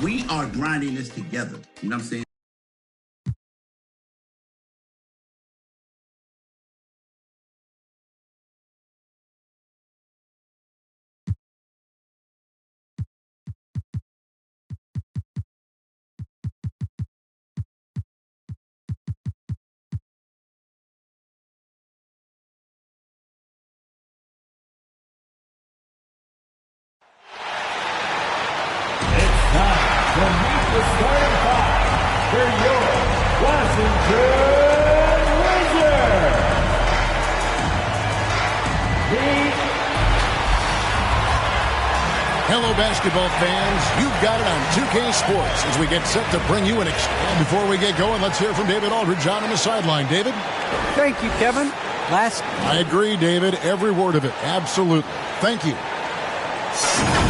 We are grinding this together. You know what I'm saying? Starting five for your Washington Wizards. Hello, basketball fans. You've got it on 2K Sports as we get set to bring you an And before we get going, let's hear from David Aldridge on the sideline. David? Thank you, Kevin. I agree, David. Every word of it. Absolutely. Thank you.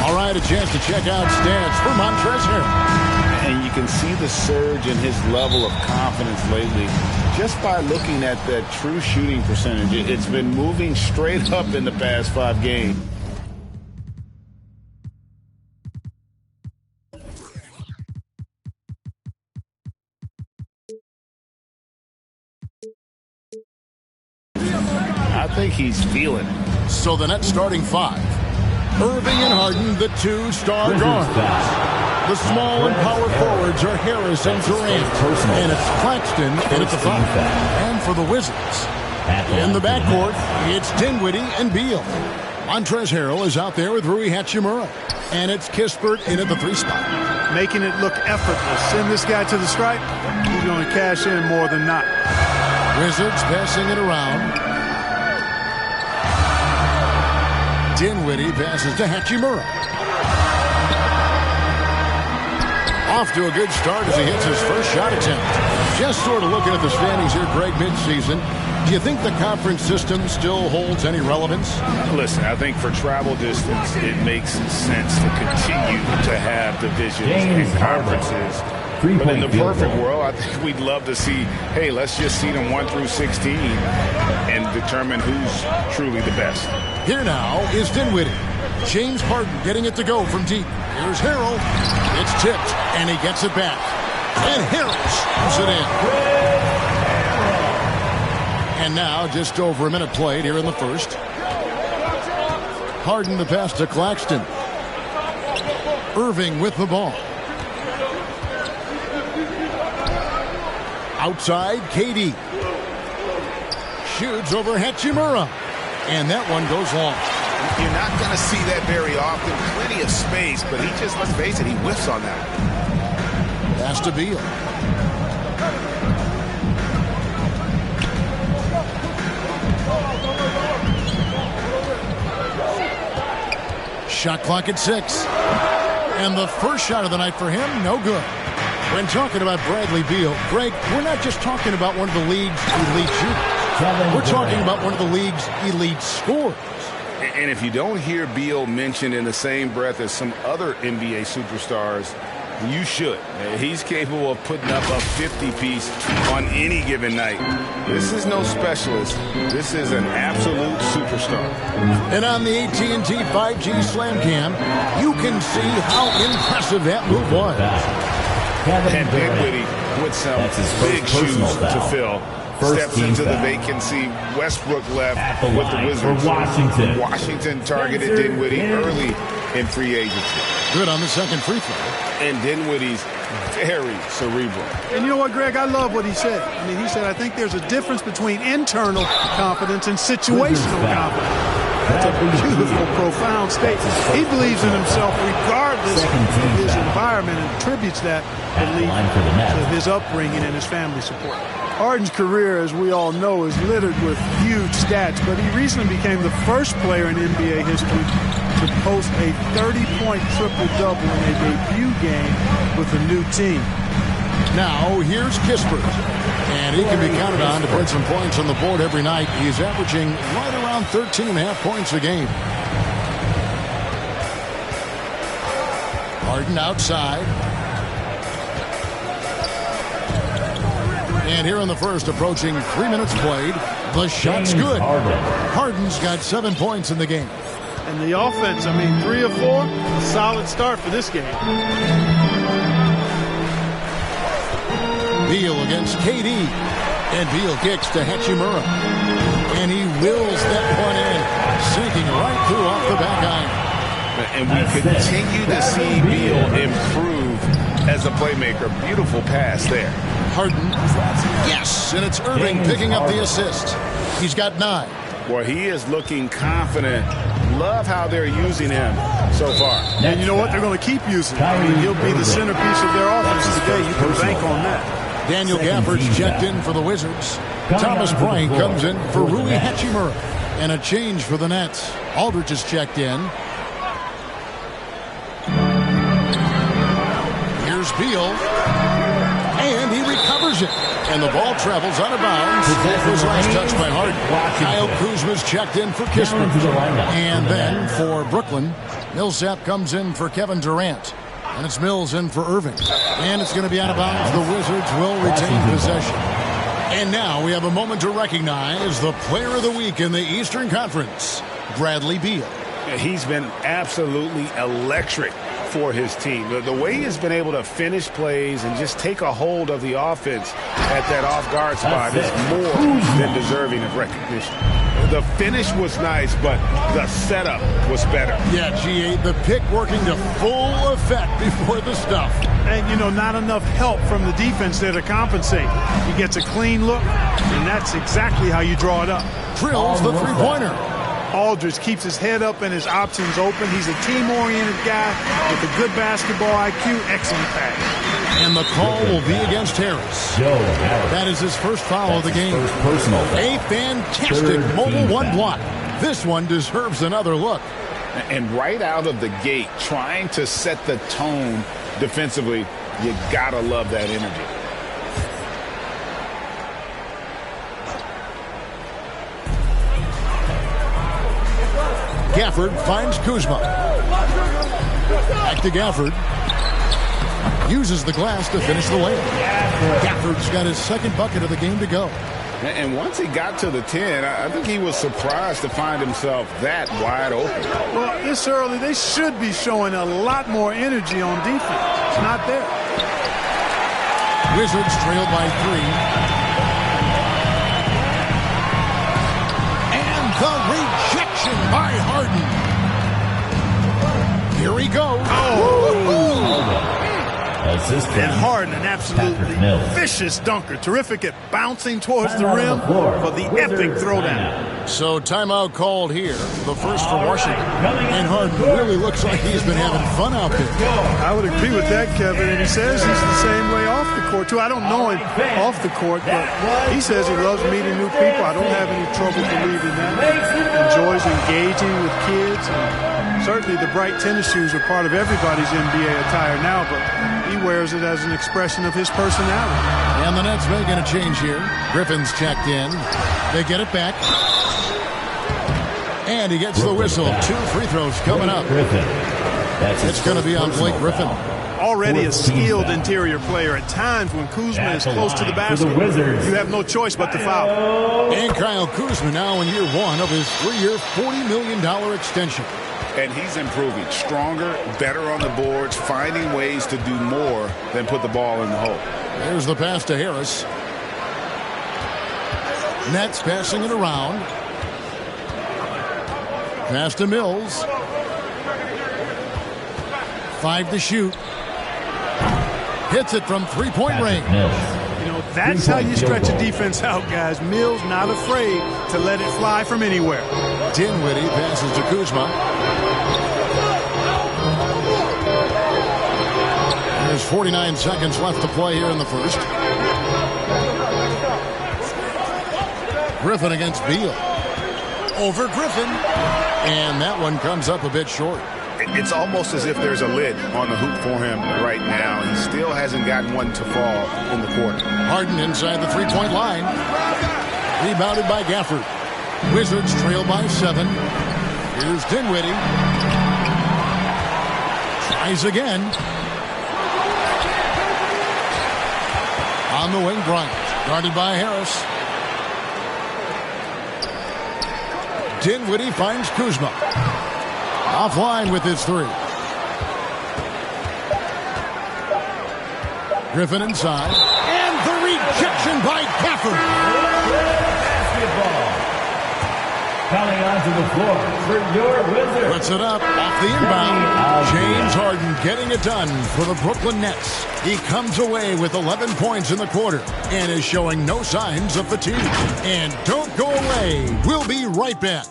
All right, a chance to check out stats for Montrezl Harrell. And you can see the surge in his level of confidence lately just by looking at that true shooting percentage. It's been moving straight up in the past 5 games. I think he's feeling it. So the net starting 5. Irving and Harden, the 2 star guards. The small and power forwards are Harris and Durant. And it's Claxton in at the 5. And for the Wizards, in the backcourt, it's Dinwiddie and Beal. Montrezl Harrell is out there with Rui Hachimura. And it's Kispert in at the 3 spot. Making it look effortless. Send this guy to the stripe. He's going to cash in more than not. Wizards passing it around. Dinwiddie passes to Hachimura. Off to a good start as he hits his first shot attempt. Just sort of looking at the standings here, Greg, midseason. Do you think the conference system still holds any relevance? Listen, I think for travel distance, it makes sense to continue to have divisions and conferences. But in the perfect world, I think we'd love to see, hey, let's just seed them 1 through 16 and determine who's truly the best. Here now is Dinwiddie. James Harden getting it to go from deep. Here's Harrell. It's tipped, and he gets it back. And Harrell shoots it in. And now just over a minute played here in the first. Harden the pass to Claxton. Irving with the ball. Outside, KD. Shoots over Hachimura. And that one goes long. You're not going to see that very often. Plenty of space, but he just, let's face it, he whiffs on that. Pass to Beal. Shot clock at 6. And the first shot of the night for him, no good. When talking about Bradley Beal, Greg, we're not just talking about one of the league's elite shooters. We're talking about one of the league's elite scorers. And if you don't hear Beal mentioned in the same breath as some other NBA superstars, you should. He's capable of putting up a 50-piece on any given night. This is no specialist. This is an absolute superstar. And on the AT&T 5G Slam Cam, you can see how impressive that move was. And Dinwiddie with some big shoes to fill. Steps into the vacancy. Westbrook left with the Wizards. Washington targeted Dinwiddie early in free agency. Good on the second free throw. And Dinwiddie's very cerebral. And you know what, Greg? I love what he said. I mean, he said, I think there's a difference between internal confidence and situational confidence. That's a beautiful, profound statement. He believes in himself regardless of his environment and attributes that belief to his upbringing and his family support. Harden's career, as we all know, is littered with huge stats, but he recently became the first player in NBA history to post a 30-point triple-double in a debut game with a new team. Now, here's Kispert. And he can be counted on to put some points on the board every night. He's averaging right around 13.5 points a game. Harden outside. And here in the first, approaching 3 minutes played, the shot's good. Harden's got 7 points in the game. And the offense, I mean, 3 of 4, a solid start for this game. Beal against KD. And Beal kicks to H.M.J.A. And he wills that one in, sinking right through off the back iron. And we continue to see Beal improve as a playmaker. Beautiful pass there. Harden. Yes, and it's Irving picking up the assist. He's got 9. Boy, he is looking confident. Love how they're using him so far. And you know what? They're going to keep using him. I mean, he'll be the centerpiece of their offense today. You can bank on that. Daniel Gafford's checked in for the Wizards. Thomas Bryant comes in for Rui Hachimura. And a change for the Nets. Aldridge is checked in. Here's Beal. And he recovers it. And the ball travels out of bounds. It was last touched by Harden. Kyle Kuzma's checked in for Kispert. And then for Brooklyn, Millsap comes in for Kevin Durant. And it's Mills in for Irving. And it's going to be out of bounds. The Wizards will retain possession. And now we have a moment to recognize the player of the week in the Eastern Conference, Bradley Beal. He's been absolutely electric for his team. The way he's been able to finish plays and just take a hold of the offense at that off-guard spot is more than deserving of recognition. The finish was nice, but the setup was better. Yeah, G.A., the pick working to full effect before the stuff. And, you know, not enough help from the defense there to compensate. He gets a clean look, and that's exactly how you draw it up. Drills the three-pointer. Aldridge keeps his head up and his options open. He's a team-oriented guy with a good basketball IQ, excellent pass. And the call will be against Harris. That is his first foul of the game. A fantastic mobile one block. This one deserves another look. And right out of the gate, trying to set the tone defensively, you gotta love that energy. Gafford finds Kuzma. Back to Gafford. Uses the glass to finish the layup. Gafford's got his second bucket of the game to go. And once he got to the 10, I think he was surprised to find himself that wide open. Well, this early, they should be showing a lot more energy on defense. It's not there. Wizards trailed by 3. And the rejection by Harden. Here he goes. And Harden, an absolutely vicious dunker. Terrific at bouncing towards the rim for the epic throwdown. So timeout called here. The first for Washington. And Harden really looks like he's been having fun out there. I would agree with that, Kevin. And he says he's the same way off the court, too. I don't know him off the court, but he says he loves meeting new people. I don't have any trouble believing that. Enjoys engaging with kids. And certainly the bright tennis shoes are part of everybody's NBA attire now, but he wears it as an expression of his personality. And the Nets making a change here. Griffin's checked in. They get it back. And he gets the whistle. 2 free throws coming up. It's going to be on Blake Griffin. Already a skilled interior player. At times when Kuzma is close to the basket, you have no choice but to foul. And Kyle Kuzma now in year 1 of his 3-year, $40 million extension. And he's improving. Stronger, better on the boards, finding ways to do more than put the ball in the hole. There's the pass to Harris. Nets passing it around. Pass to Mills. 5 to shoot. Hits it from three-point range. You know, that's how you stretch a defense out, guys. Mills not afraid to let it fly from anywhere. Dinwiddie passes to Kuzma. There's 49 seconds left to play here in the first. Griffin against Beal. Over Griffin. And that one comes up a bit short. It's almost as if there's a lid on the hoop for him right now. He still hasn't gotten one to fall in the quarter. Harden inside the three-point line. Rebounded by Gafford. Wizards trail by 7. Here's Dinwiddie. Tries again. On the wing, Bryant. Guarded by Harris. Dinwiddie finds Kuzma. Offline with his 3. Griffin inside. And the by Gafford. Basketball. Coming onto the floor for your Wizards. Puts it up off the inbound. James Harden getting it done for the Brooklyn Nets. He comes away with 11 points in the quarter and is showing no signs of fatigue. And don't go away. We'll be right back.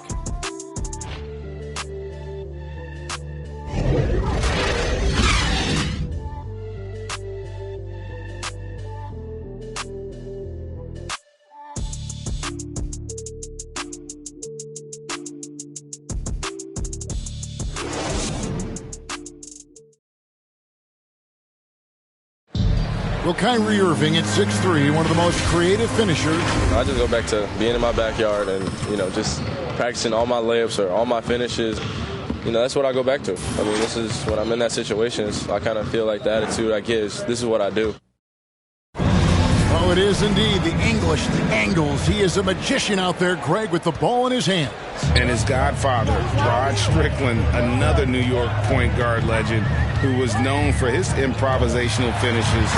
Well, Kyrie Irving at 6'3", one of the most creative finishers. I just go back to being in my backyard and, just practicing all my layups or all my finishes. That's what I go back to. I mean, this is when I'm in that situation. I kind of feel like the attitude I get is this is what I do. Oh, it is indeed the English, the angles. He is a magician out there, Greg, with the ball in his hand. And his godfather, Rod Strickland, another New York point guard legend who was known for his improvisational finishes.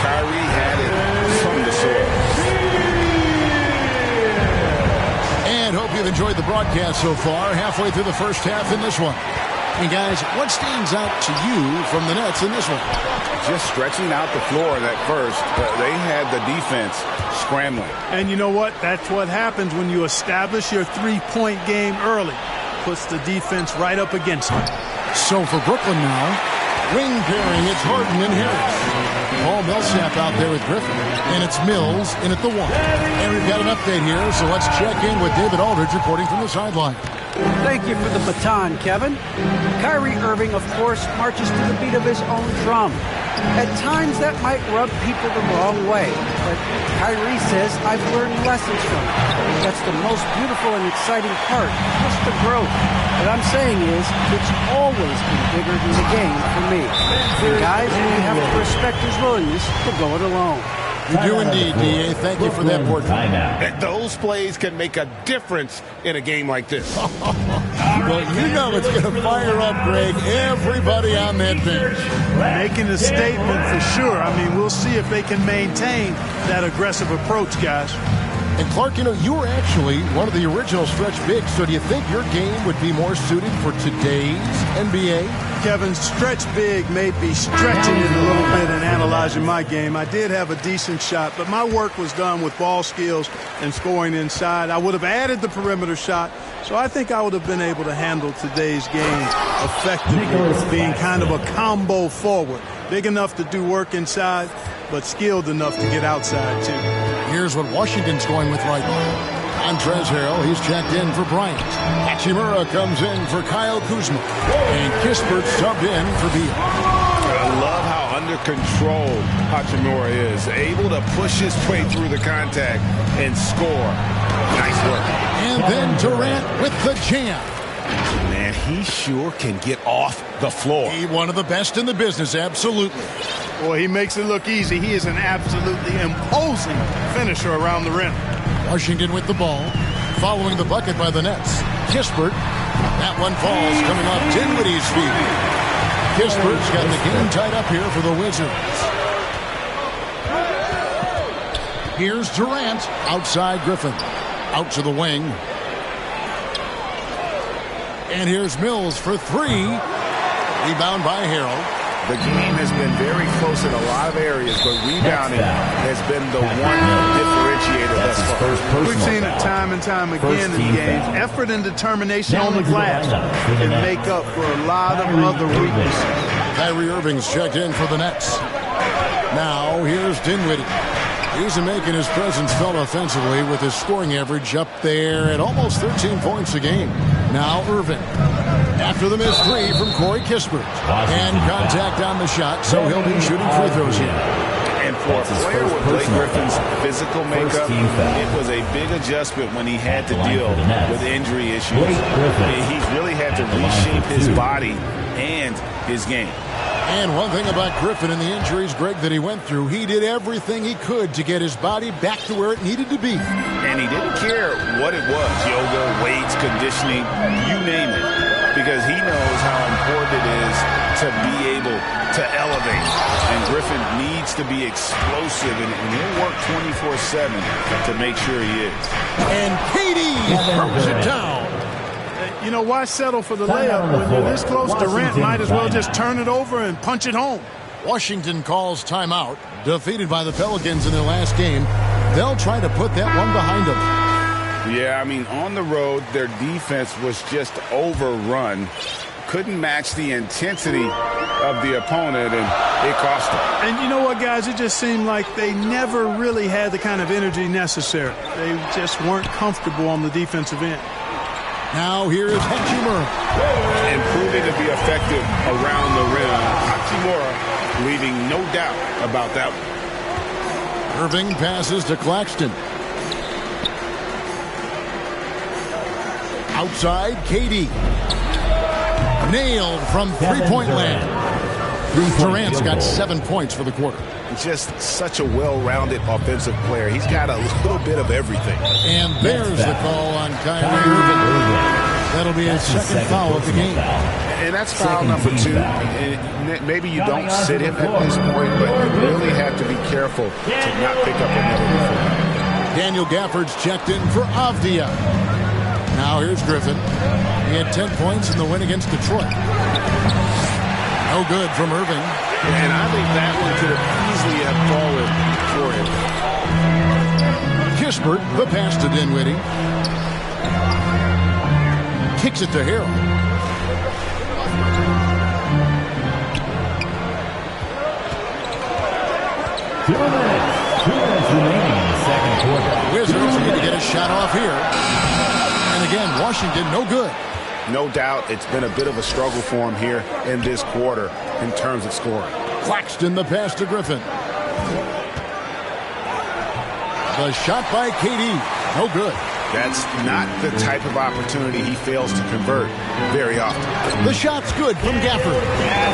Kyrie had it from the source. And hope you've enjoyed the broadcast so far. Halfway through the first half in this one. And guys, what stands out to you from the Nets in this one? Just stretching out the floor at first. They had the defense scrambling. And you know what? That's what happens when you establish your three-point game early. Puts the defense right up against it. So for Brooklyn now, wing pairing, it's Harden and Harris. Paul Millsap out there with Griffin. And it's Mills in at the one. And we've got an update here, so let's check in with David Aldridge reporting from the sideline. Thank you for the baton, Kevin. Kyrie Irving, of course, marches to the beat of his own drum. At times, that might rub people the wrong way, but Kyrie says, I've learned lessons from it. That's the most beautiful and exciting part, just the growth. What I'm saying is, it's always been bigger than the game for me. And guys, we have to respect his willingness to go it alone. You do indeed, D.A. Thank you for that portrait. Those plays can make a difference in a game like this. Well, it's going to fire up, Greg, everybody on that bench. Making a statement for sure. I mean, we'll see if they can maintain that aggressive approach, guys. And Clark, you were actually one of the original stretch bigs, so do you think your game would be more suited for today's NBA? Kevin, stretch big may be stretching it a little bit and analyzing my game. I did have a decent shot, but my work was done with ball skills and scoring inside. I would have added the perimeter shot, so I think I would have been able to handle today's game effectively, being kind of a combo forward. Big enough to do work inside, but skilled enough to get outside, too. Here's what Washington's going with right now. Montrezl Harrell, he's checked in for Bryant. Hachimura comes in for Kyle Kuzma. And Kispert subbed in for Beal. I love how under control Hachimura is. Able to push his way through the contact and score. Nice work. And then Durant with the jam. Man, he sure can get off the floor. He one of the best in the business, absolutely. Boy, he makes it look easy. He is an absolutely imposing finisher around the rim. Washington with the ball, following the bucket by the Nets. Kispert, that one falls, coming off Dinwiddie's feet. Kispert's got the game tied up here for the Wizards. Here's Durant, outside Griffin, out to the wing. And here's Mills for three. Rebound by Harrell. The game has been very close in a lot of areas, but rebounding has been the one differentiator thus far. We've seen it time and time again in games. Effort and determination on the glass can make up for a lot of other weaknesses. Kyrie Irving's checked in for the Nets. Now here's Dinwiddie. He's making his presence felt offensively with his scoring average up there at almost 13 points a game. Now Irving. After the missed three from Corey Kispert. And contact on the shot, so he'll be shooting free throws here. And for a player with Blake Griffin's physical makeup, it was a big adjustment when he had to deal with injury issues. He's really had to reshape his body and his game. And one thing about Griffin and the injuries, Greg, that he went through, he did everything he could to get his body back to where it needed to be. And he didn't care what it was, yoga, weights, conditioning, you name it. because he knows how important it is to be able to elevate. And Griffin needs to be explosive, and he'll work 24/7 to make sure he is. And Katie throws it down. You know, why settle for the layup when you're this close? Durant might as well just turn it over and punch it home. Washington calls timeout. Defeated by the Pelicans in their last game, they'll try to put that one behind them. Yeah, I mean, on the road, their defense was just overrun. Couldn't match the intensity of the opponent, and it cost them. And you know what, guys? It just seemed like they never really had the kind of energy necessary. They just weren't comfortable on the defensive end. Now here is H.M.J.A. And proving to be effective around the rim. H.M.J.A. leaving no doubt about that one. Irving passes to Claxton. Outside, KD. Nailed from three-point land. Durant's got 7 points for the quarter. Just such a well-rounded offensive player. He's got a little bit of everything. And there's the call on Kyrie Irving. That'll be his second foul of the game. And that's foul number 2. And maybe you don't sit him at this point, but you really have to be careful to not pick up another one. Daniel Gafford's checked in for Avdia. Now here's Griffin. He had 10 points in the win against Detroit. No good from Irving. And I think that one could have easily have fallen for him. Kispert, the pass to Dinwiddie. Kicks it to Harrell. Two minutes remaining in the second quarter. Wizards need to get a shot off here. And again, Washington, no good. No doubt it's been a bit of a struggle for him here in this quarter in terms of scoring. Claxton, the pass to Griffin. The shot by KD. No good. That's not the type of opportunity he fails to convert very often. The shot's good from Gafford.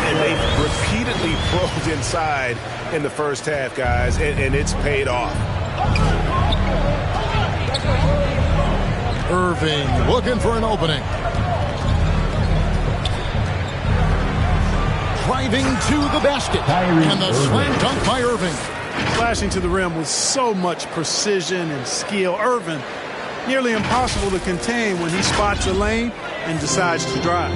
And they've repeatedly probed inside in the first half, guys, and it's paid off. Irving looking for an opening. Driving to the basket. And the slam dunk by Irving. Flashing to the rim with so much precision and skill. Irving, nearly impossible to contain when he spots a lane and decides to drive.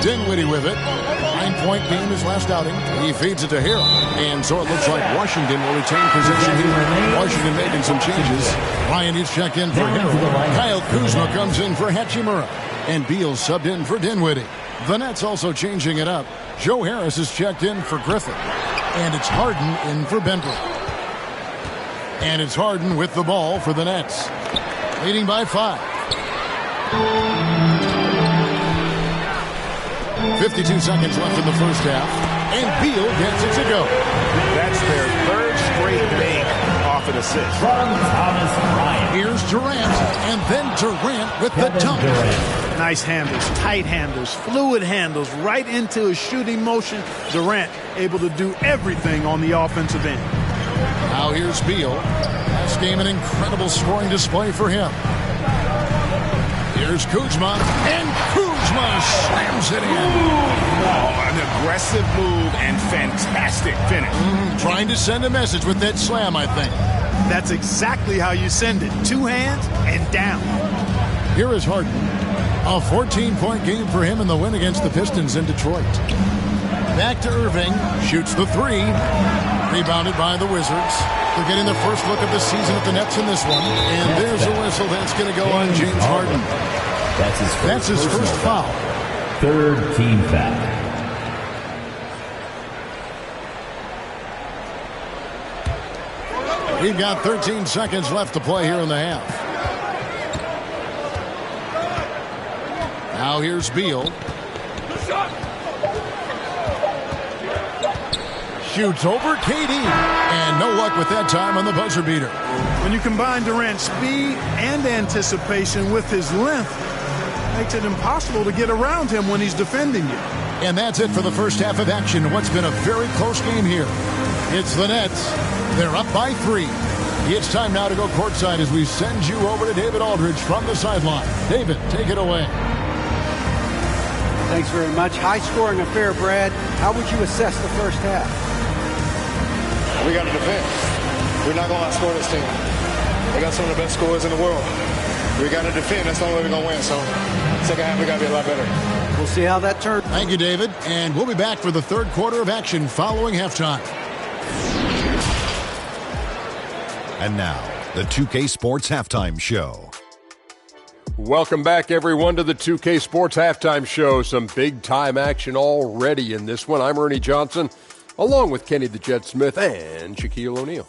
Dinwiddie with it. 9-point game his last outing. He feeds it to Harrell. And so it looks like Washington will retain possession here. Washington making some changes. Ryan is checked in for Harrell. Kyle Kuzma comes in for H.M.J.A. And Beal subbed in for Dinwiddie. The Nets also changing it up. Joe Harris is checked in for Griffin. And it's Harden in for Benbrook. And it's Harden with the ball for the Nets. Leading by 5. 52 seconds left in the first half. And Beal gets it to go. That's their third straight bank off an assist. From Thomas Bryant. Here's Durant. And then Durant with the dunk. Nice handles, tight handles, fluid handles, right into his shooting motion. Durant able to do everything on the offensive end. Now here's Beal. Last game, an incredible scoring display for him. Here's Kuzma, and Kuzma slams it in. Oh, an aggressive move and fantastic finish. Trying to send a message with that slam, I think. That's exactly how you send it. 2 hands and down. Here is Harden. A 14-point game for him in the win against the Pistons in Detroit. Back to Irving. Shoots the 3. Rebounded by the Wizards. They're getting the first look of the season at the Nets in this one. And there's a whistle that's going to go on James Harden. That's his first foul. Third team foul. We've got 13 seconds left to play here in the half. Now here's Beal. Shoots over KD. And no luck with that time on the buzzer beater. When you combine Durant's speed and anticipation with his length, it makes it impossible to get around him when he's defending you. And that's it for the first half of action. What's been a very close game here. It's the Nets. They're up by 3. It's time now to go courtside as we send you over to David Aldridge from the sideline. David, take it away. Thanks very much. High-scoring affair, Brad. How would you assess the first half? We got to defend. We're not going to outscore this team. They got some of the best scorers in the world. We got to defend. That's the only way we're going to win. So, second half, we got to be a lot better. We'll see how that turns. Thank you, David. And we'll be back for the third quarter of action following halftime. And now, the 2K Sports Halftime Show. Welcome back, everyone, to the 2K Sports Halftime Show. Some big-time action already in this one. I'm Ernie Johnson, along with Kenny the Jet Smith and Shaquille O'Neal.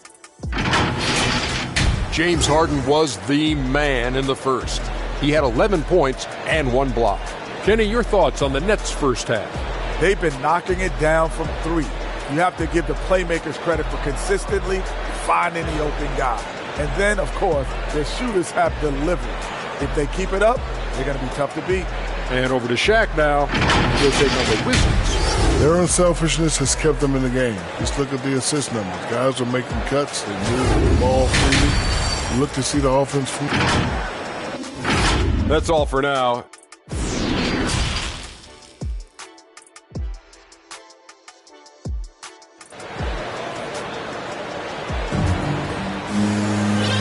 James Harden was the man in the first. He had 11 points and 1 block. Kenny, your thoughts on the Nets' first half? They've been knocking it down from 3. You have to give the playmakers credit for consistently finding the open guy. And then, of course, their shooters have delivered. If they keep it up, they're going to be tough to beat. And over to Shaq now. He'll take on the Wizards. Their unselfishness has kept them in the game. Just look at the assist numbers. Guys are making cuts. They move the ball freely. Look to see the offense. That's all for now.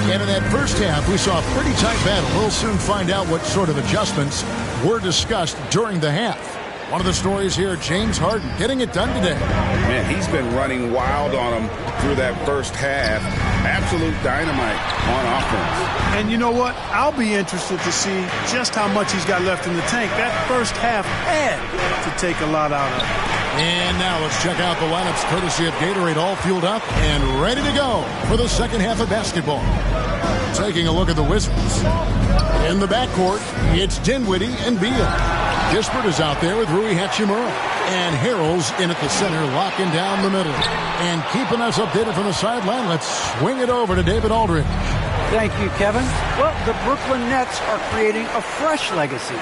And in that first half, we saw a pretty tight battle. We'll soon find out what sort of adjustments were discussed during the half. One of the stories here, James Harden getting it done today. Man, he's been running wild on him through that first half. Absolute dynamite on offense. And you know what? I'll be interested to see just how much he's got left in the tank. That first half had to take a lot out of him. And now let's check out the lineups courtesy of Gatorade, all fueled up and ready to go for the second half of basketball. Taking a look at the Wizards. In the backcourt, it's Dinwiddie and Beal. Kispert is out there with Rui Hachimura. And Harrell's in at the center, locking down the middle. And keeping us updated from the sideline, let's swing it over to David Aldridge. Thank you, Kevin. Well, the Brooklyn Nets are creating a fresh legacy.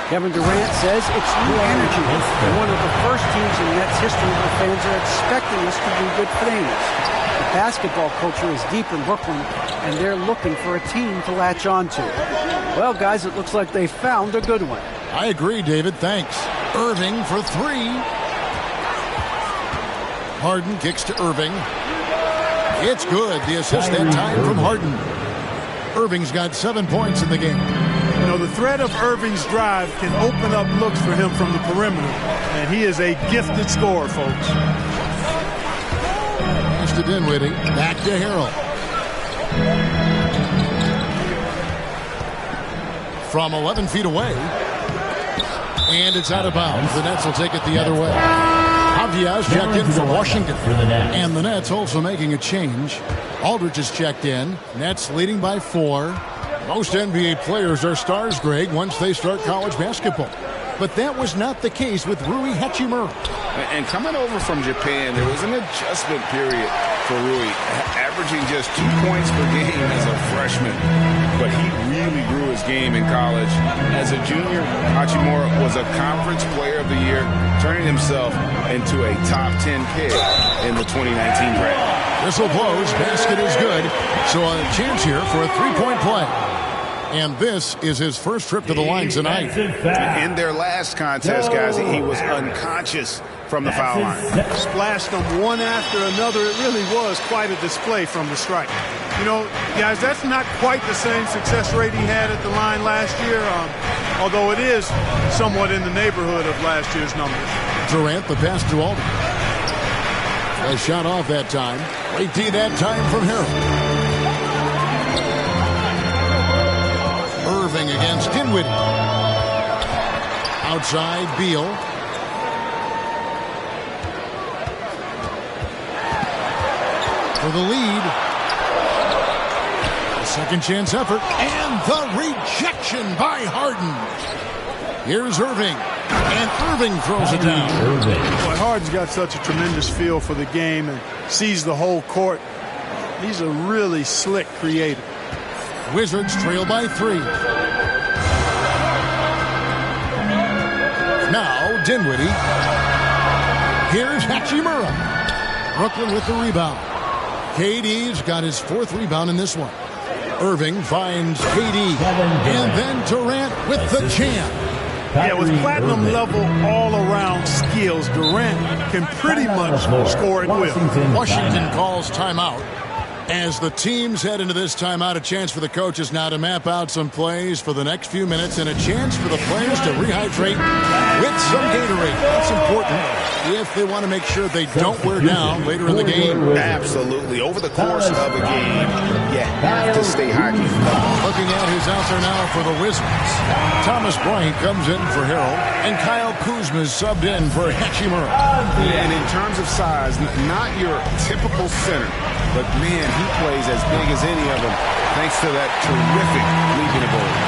Kevin Durant says it's new energy. And one of the first teams in Nets history where fans are expecting us to do good things. The basketball culture is deep in Brooklyn, and they're looking for a team to latch on to. Well, guys, it looks like they found a good one. I agree, David. Thanks. Irving for 3. Harden kicks to Irving. It's good. The assist that time from Harden. Irving's got 7 points in the game. You know, the threat of Irving's drive can open up looks for him from the perimeter. And he is a gifted scorer, folks. Pass to Dinwiddie. Back to Harrell. From 11 feet away. And it's out of bounds. The Nets will take it the other way. Javia's checked in for Washington. And the Nets also making a change. Aldridge is checked in. Nets leading by 4. Most NBA players are stars, Greg, once they start college basketball. But that was not the case with Rui Hachimura. And coming over from Japan, there was an adjustment period for Rui, averaging just 2 points per game as a freshman. But he really grew his game in college. As a junior, Hachimura was a conference player of the year, turning himself into a top 10 pick in the 2019 draft. Whistle blows, basket is good. So a chance here for a 3-point play. And this is his first trip to the line tonight. In their last contest, guys, he was unconscious from the foul line. Splashed them one after another. It really was quite a display from the strike. You know, guys, that's not quite the same success rate he had at the line last year, although it is somewhat in the neighborhood of last year's numbers. Durant, the pass to Aldridge. A shot off that time. Late D that time from Harrell. Irving against Dinwiddie. Outside, Beal. For the lead. A second chance effort. And the rejection by Harden. Here's Irving. And Irving throws it down. Boy, Harden's got such a tremendous feel for the game and sees the whole court. He's a really slick creator. Wizards trail by 3. Now Dinwiddie. Here's Hachimura. Brooklyn with the rebound. KD's got his 4th rebound in this one. Irving finds KD, and then Durant with the jam. Yeah, with platinum level all-around skills, Durant can pretty much score at will. Washington calls timeout. As the teams head into this timeout, a chance for the coaches now to map out some plays for the next few minutes and a chance for the players to rehydrate with some Gatorade. That's important if they want to make sure they don't wear down later in the game. Absolutely. Over the course of a game, you have to stay hydrated. Looking at who's out there now for the Wizards. Thomas Bryant comes in for Harold, and Kyle Kuzma is subbed in for H.M.J.A. And in terms of size, not your typical center, but man, he plays as big as any of them thanks to that terrific leaping ability.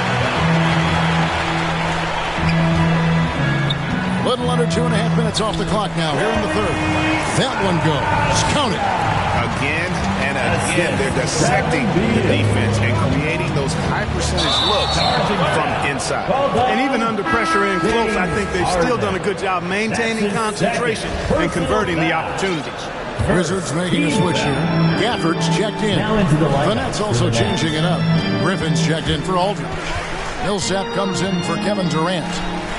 Little under 2.5 minutes off the clock now here in the 3rd. That one goes. Count it. Again and again, they're dissecting the defense and creating those high percentage looks from inside. And even under pressure in close, I think they've still done a good job maintaining concentration and converting the opportunities. Wizards making a switch here. Gafford's checked in. The Nets also changing it up. Griffin's checked in for Aldridge. Millsap comes in for Kevin Durant.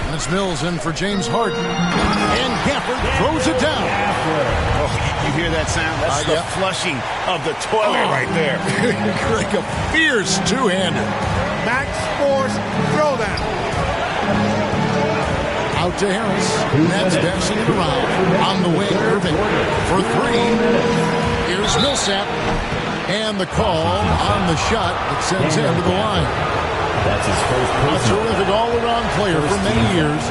And it's Mills in for James Harden. And Gafford throws it down. Oh, you hear that sound? That's the flushing of the toilet right there. Like a fierce two-hander. Max Force throwdown. Out to Harris. Nets bouncing it around. On the wing, Irving for 3. Here's Millsap. And the call on the shot that sends him to the line. That's his first A terrific all-around player for many years.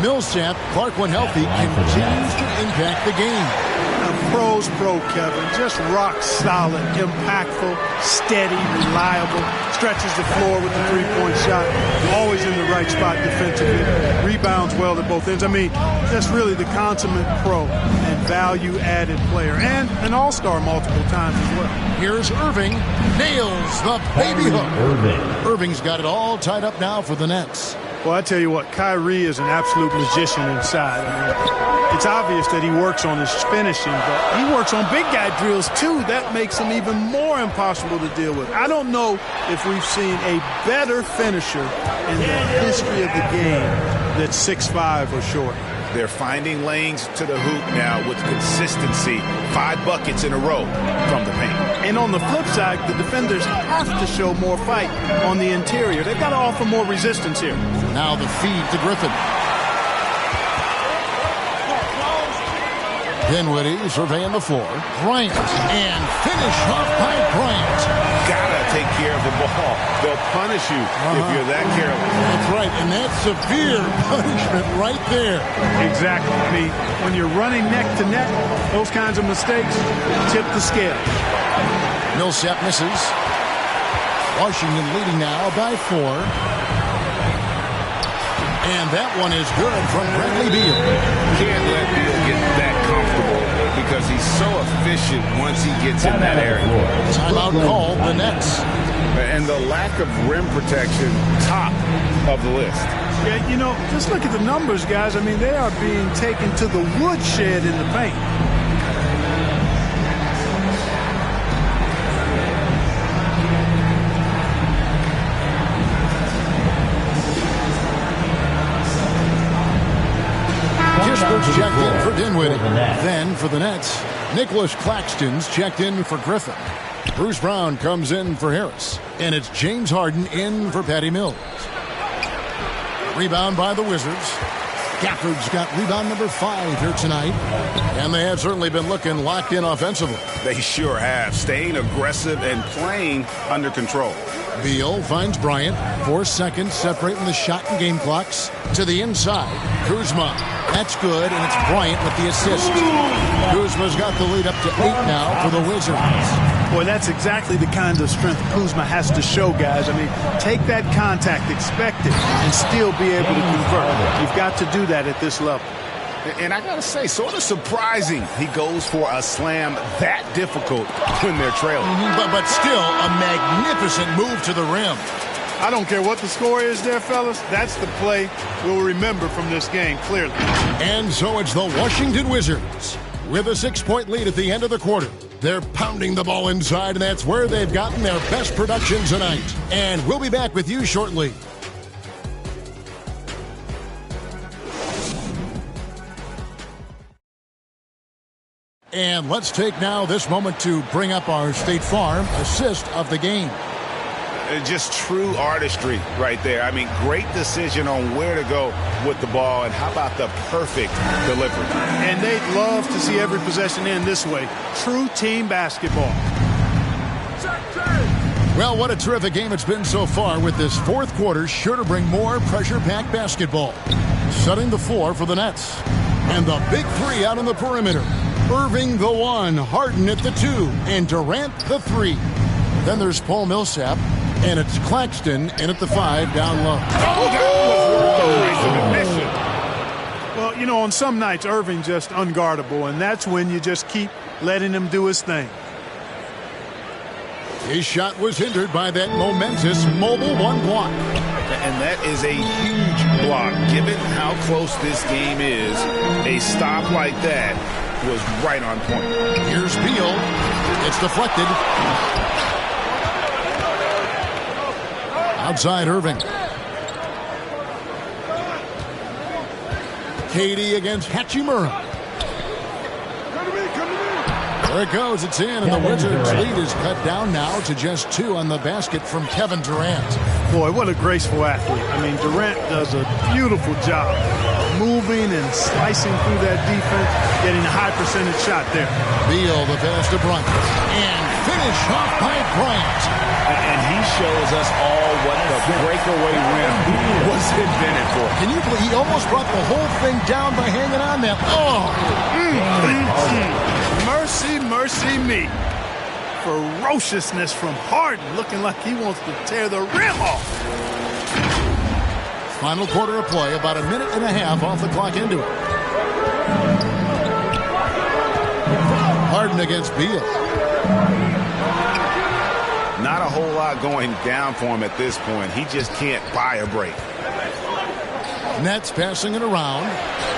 Millsap, Clark when healthy, continues to impact the game. A pro's pro, Kevin. Just rock solid, impactful, steady, reliable. Stretches the floor with the three-point shot. Always in the right spot defensively. Rebounds well at both ends. I mean, just really the consummate pro and value-added player. And an all-star multiple times as well. Here's Irving. Nails the baby hook. Irving's got it all tied up now for the Nets. Well, I tell you what, Kyrie is an absolute magician inside. I mean, it's obvious that he works on his finishing, but he works on big guy drills too. That makes him even more impossible to deal with. I don't know if we've seen a better finisher in the history of the game that's 6'5" or shorter. They're finding lanes to the hoop now with consistency. 5 buckets in a row from the paint. And on the flip side, the defenders have to show more fight on the interior. They've got to offer more resistance here. Now the feed to Griffin. Dinwiddie surveying the floor. Bryant, and finish off by Bryant. Gotta take care of the ball. They'll punish you if you're that careless. That's right, and that's severe punishment right there. Exactly. I mean, when you're running neck to neck, those kinds of mistakes tip the scale. Millsap misses. Washington leading now by 4. And that one is good from Bradley Beal. Can't let Beal get that comfortable because he's so efficient once he gets in that area. Timeout called the Nets. And the lack of rim protection, top of the list. Yeah, you know, just look at the numbers, guys. I mean, they are being taken to the woodshed in the paint. Checked in for Dinwiddie. Then for the Nets, Nicholas Claxton's checked in for Griffin. Bruce Brown comes in for Harris. And it's James Harden in for Patty Mills. Rebound by the Wizards. Gafford's got rebound number 5 here tonight. And they have certainly been looking locked in offensively. They sure have. Staying aggressive and playing under control. Beal finds Bryant. 4 seconds separating the shot and game clocks. To the inside. Kuzma. That's good, and it's Bryant with the assist. Kuzma's got the lead up to 8 now for the Wizards. Boy, that's exactly the kind of strength Kuzma has to show, guys. I mean, take that contact, expect it, and still be able to convert. You've got to do that at this level. And I got to say, sort of surprising he goes for a slam that difficult when they're trailing. But still a magnificent move to the rim. I don't care what the score is there, fellas. That's the play we'll remember from this game, clearly. And so it's the Washington Wizards with a 6-point lead at the end of the quarter. They're pounding the ball inside, and that's where they've gotten their best production tonight. And we'll be back with you shortly. And let's take now this moment to bring up our State Farm assist of the game. Just true artistry right there. I mean, great decision on where to go with the ball, and how about the perfect delivery? And they'd love to see every possession end this way. True team basketball. Well, what a terrific game it's been so far, with this fourth quarter sure to bring more pressure-packed basketball. Setting the floor for the Nets. And the big three out on the perimeter. Irving the 1, Harden at the 2, and Durant the 3. Then there's Paul Millsap, and it's Claxton in at the 5 down low. Well, you know, on some nights, Irving just unguardable, and that's when you just keep letting him do his thing. His shot was hindered by that momentous mobile 1 block. And that is a huge block. Given how close this game is, a stop like that was right on point. Here's Beal. It's deflected. Outside Irving. KD against H.M.J.A. There it goes. It's in, and the Wizards' lead is cut down now to just 2 on the basket from Kevin Durant. Boy, what a graceful athlete. I mean, Durant does a beautiful job moving and slicing through that defense, getting a high percentage shot there. Beal, the pass to Bryant, and finish off by Bryant. And he shows us all what the breakaway rim was invented for. Can you believe he almost brought the whole thing down by hanging on that? Oh! Mercy, mercy me. Ferociousness from Harden, looking like he wants to tear the rim off. Final quarter of play, about a minute and a half off the clock into it. Harden against Beal. Not a whole lot going down for him at this point. He just can't buy a break. Nets passing it around.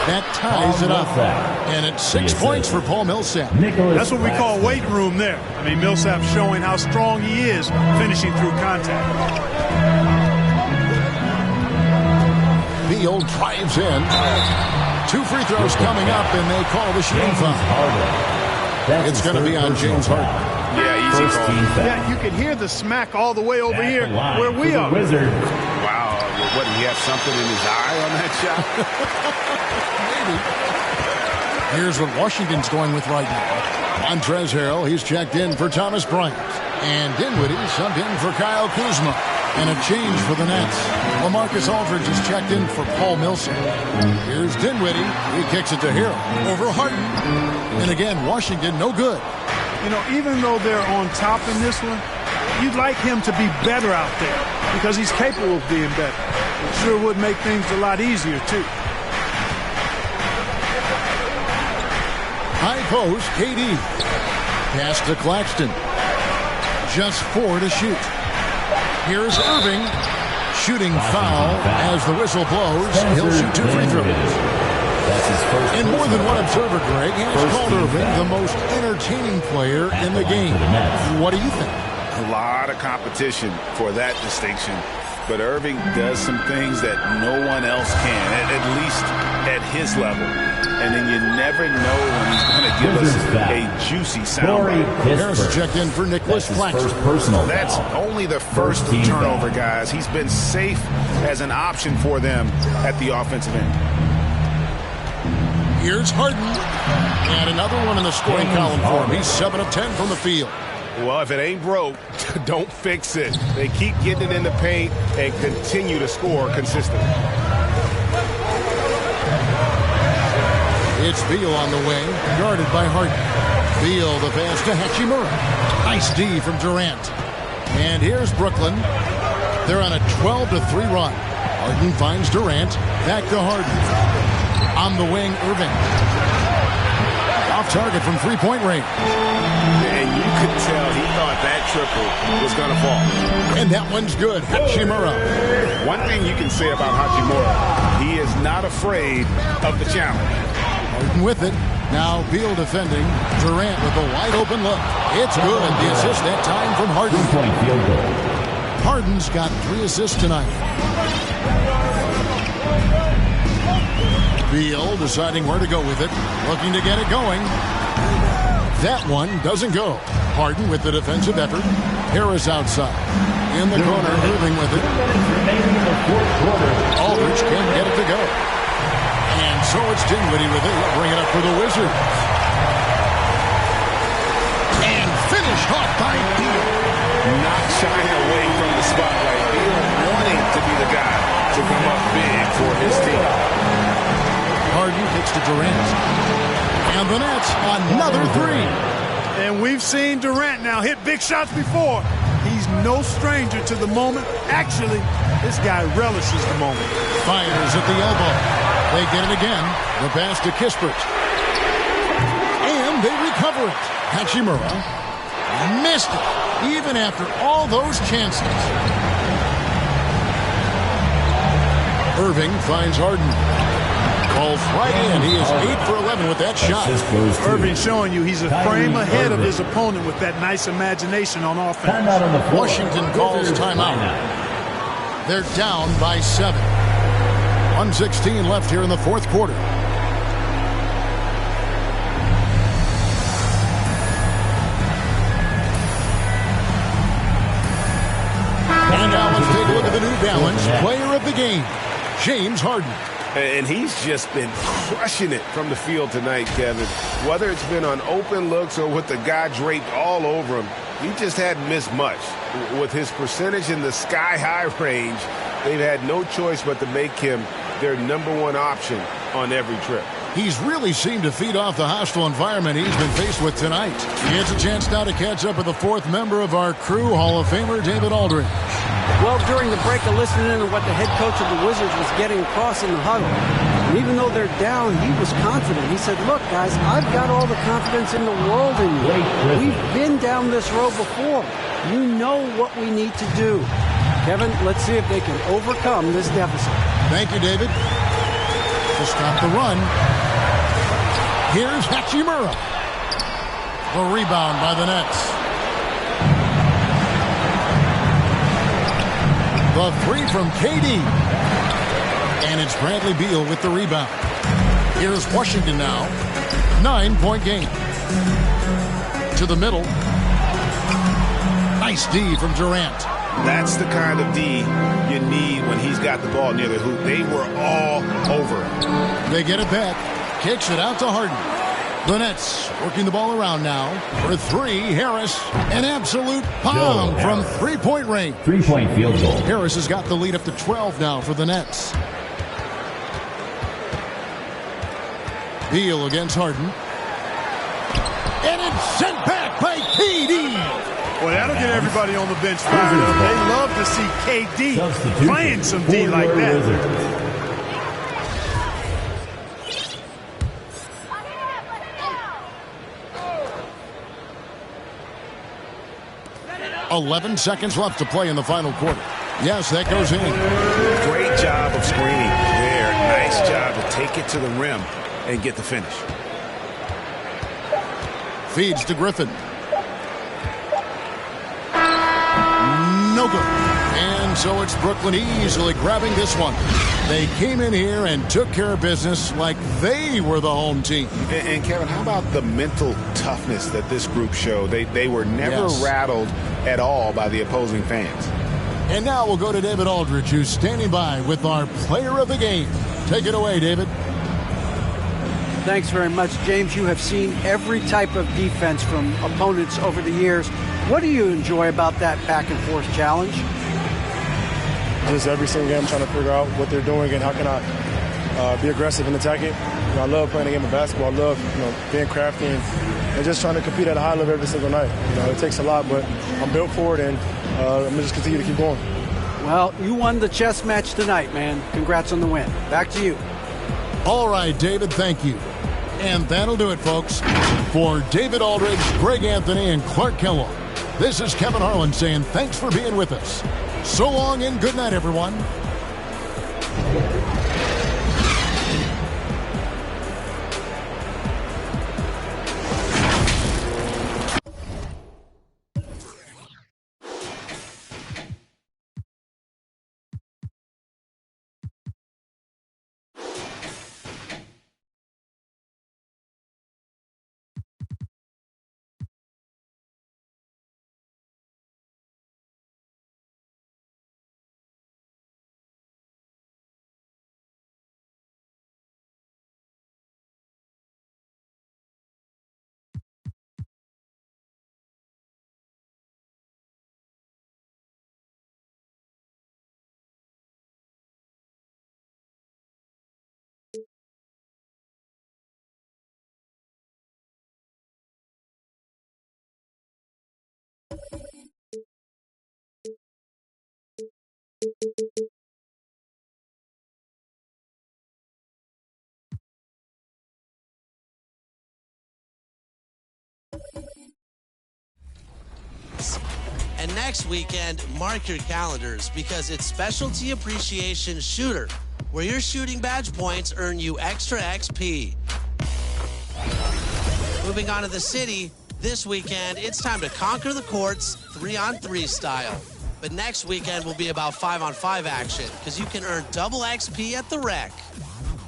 That ties it up. And it's 6 points for Paul Millsap. That's what we call weight room there. I mean, Millsap showing how strong he is finishing through contact. Beal drives in. 2 free throws coming up, and they call the shooting foul. It's going to be on James Harden. Yeah, easy call. Yeah, you can hear the smack all the way over here where we are. Wow, what, did he have something in his eye on that shot? Maybe. Here's what Washington's going with right now. Montrezl Harrell, he's checked in for Thomas Bryant. And Dinwiddie subbed in for Kyle Kuzma. And a change for the Nets. LaMarcus Aldridge is checked in for Paul Millsap. Here's Dinwiddie. He kicks it to Harrell over Harden. And again, Washington no good. You know, even though they're on top in this one, you'd like him to be better out there because he's capable of being better. It sure would make things a lot easier, too. High post, KD. Pass to Claxton. Just 4 to shoot. Here's Irving. Shooting foul as the whistle blows. He'll shoot 2 free throws. And more than one observer, Greg, has called Irving the most entertaining player in the game. What do you think? A lot of competition for that distinction. But Irving does some things that no one else can, at least at his level. And then you never know when he's going to give us a juicy soundbite. Harris checked in for Nicholas Claxton. That's only the first turnover, guys. He's been safe as an option for them at the offensive end. Here's Harden. And another one in the scoring column for him. He's 7 of 10 from the field. Well, if it ain't broke, don't fix it. They keep getting it in the paint and continue to score consistently. It's Beal on the wing, guarded by Harden. Beal, the pass to H.M.J.A. Nice D from Durant. And here's Brooklyn. They're on a 12-3 run. Harden finds Durant. Back to Harden. On the wing, Irving. Off target from three-point range. And you could tell he thought that triple was going to fall. And that one's good. H.M.J.A. One thing you can say about H.M.J.A, he is not afraid of the challenge. Harden with it. Now Beal defending. Durant with a wide open look. It's good. The assist that time from Harden. 3-point field goal. Harden's got 3 assists tonight. Beal deciding where to go with it. Looking to get it going. That one doesn't go. Harden with the defensive effort. Harris outside. In the corner, Irving with it. Aldridge can't get it to go. And so it's Dinwiddie with it. He'll bring it up for the Wizards. And finished off by Beal. Not shying away from the spotlight. Beal wanting to be the guy to come up big for his team. Harden kicks to Durant. And the Nets, another 3. And we've seen Durant now hit big shots before. He's no stranger to the moment. Actually, this guy relishes the moment. Fires at the elbow. They get it again. The pass to Kispert. And they recover it. H.M.J.A missed it, even after all those chances. Irving finds Harden. Calls right in. He is 8 for 11 with that shot. Irving showing you he's a frame ahead of his opponent with that nice imagination on offense. Washington calls timeout. They're down by 7. 1:16 left here in the fourth quarter. And now let's take a look at the New Balance player of the game, James Harden. And he's just been crushing it from the field tonight, Kevin. Whether it's been on open looks or with the guy draped all over him, he just hadn't missed much. With his percentage in the sky-high range, they've had no choice but to make him their #1 option on every trip. He's really seemed to feed off the hostile environment he's been faced with tonight. He gets a chance now to catch up with the 4th member of our crew, Hall of Famer David Aldridge. Well, during the break, of listening to what the head coach of the Wizards was getting across in the huddle, and even though they're down, he was confident. He said, look, guys, I've got all the confidence in the world in you. We've been down this road before. You know what we need to do. Kevin, let's see if they can overcome this deficit. Thank you, David. To stop the run, here's H.M.J.A. The rebound by the Nets. The 3 from KD. And it's Bradley Beal with the rebound. Here's Washington now. 9-point game. To the middle. Nice D from Durant. That's the kind of D you need when he's got the ball near the hoop. They were all over him. They get it back. Kicks it out to Harden. The Nets working the ball around now. For 3, Harris. An absolute bomb from 3-point range. 3-point field goal. Harris has got the lead up to 12 now for the Nets. Beal against Harden. And it's sent back by KD. Well, that'll get everybody on the bench fired up. They love to see KD playing some D like that. .11 seconds left to play in the final quarter. Yes, that goes in. Great job of screening there. Nice job to take it to the rim and get the finish. Feeds to Griffin. No good. And so it's Brooklyn easily grabbing this one. They came in here and took care of business like they were the home team. And Kevin, how about the mental toughness that this group showed? They were never rattled at all by the opposing fans. And now we'll go to David Aldridge, who's standing by with our player of the game. Take it away, David. Thanks very much, James. You have seen every type of defense from opponents over the years. What do you enjoy about that back-and-forth challenge? Just every single game, I'm trying to figure out what they're doing and how can I be aggressive and attack it. I love playing the game of basketball. I love being crafty and just trying to compete at a high level every single night. It takes a lot, but I'm built for it, and I'm going to just continue to keep going. Well, you won the chess match tonight, man. Congrats on the win. Back to you. All right, David, thank you. And that'll do it, folks. For David Aldridge, Greg Anthony, and Clark Kellogg, this is Kevin Harlan saying thanks for being with us. So long and good night, everyone. And next weekend, mark your calendars because it's Specialty Appreciation Shooter, where your shooting badge points earn you extra XP. Moving on to the city, this weekend, it's time to conquer the courts 3-on-3 style. But next weekend will be about 5-on-5 action because you can earn double XP at the Rec.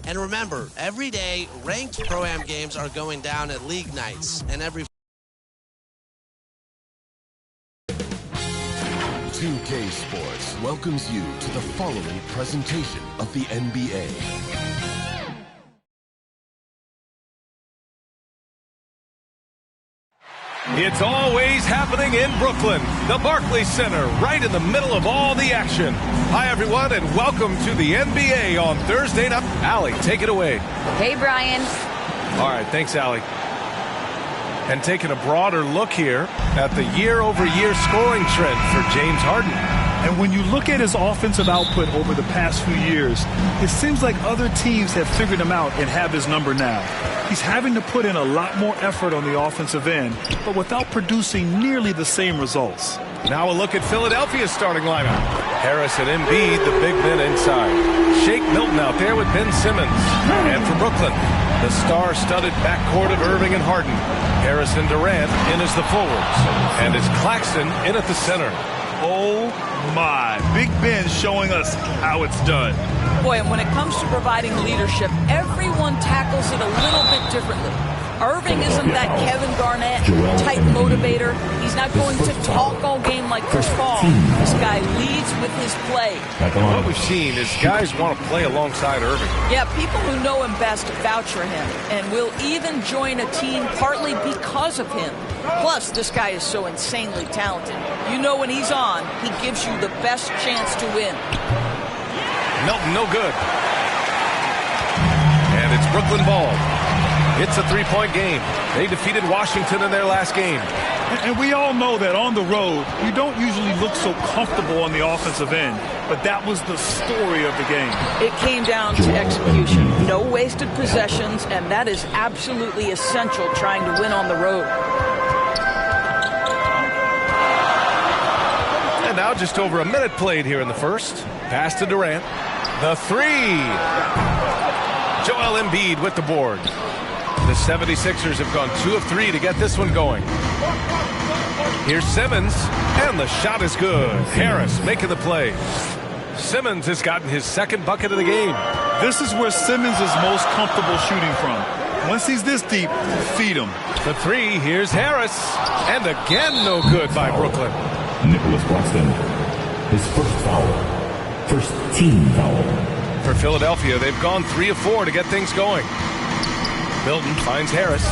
And remember, every day, ranked Pro-Am games are going down at league nights, and every 2K Sports welcomes you to the following presentation of the NBA. It's always happening in Brooklyn, the Barclays Center, right in the middle of all the action. Hi, everyone, and welcome to the NBA on Thursday night. Allie, take it away. Hey, Brian. All right, thanks, Allie. And taking a broader look here at the year-over-year scoring trend for James Harden. And when you look at his offensive output over the past few years, it seems like other teams have figured him out and have his number now. He's having to put in a lot more effort on the offensive end, but without producing nearly the same results. Now a look at Philadelphia's starting lineup. Harris and Embiid, the big men inside. Shake Milton out there with Ben Simmons. And for Brooklyn, the star-studded backcourt of Irving and Harden. Harris and Durant in as the forwards. And it's Claxton in at the center. Oh my, Big Ben showing us how it's done. Boy, and when it comes to providing leadership, everyone tackles it a little bit differently. Irving isn't that Kevin Garnett type motivator. He's not going to talk all game like Chris Paul. This guy leads with his play. What we've seen is guys want to play alongside Irving. Yeah, people who know him best vouch for him and will even join a team partly because of him. Plus, this guy is so insanely talented. You know when he's on, he gives you the best chance to win. Milton, no good. And it's Brooklyn ball. It's a three-point game. They defeated Washington in their last game. And we all know that on the road, you don't usually look so comfortable on the offensive end. But that was the story of the game. It came down to execution. No wasted possessions, and that is absolutely essential trying to win on the road. And now just over a minute played here in the first. Pass to Durant. The three. Joel Embiid with the board. The 76ers have gone 2 of 3 to get this one going. Here's Simmons, and the shot is good. Harris making the play. Simmons has gotten his second bucket of the game. This is where Simmons is most comfortable shooting from. Once he's this deep, feed him. The three, here's Harris. And again, no good by Brooklyn. Nicholas Claxton, his first foul. First team foul. For Philadelphia, they've gone 3 of 4 to get things going. Milton finds Harris.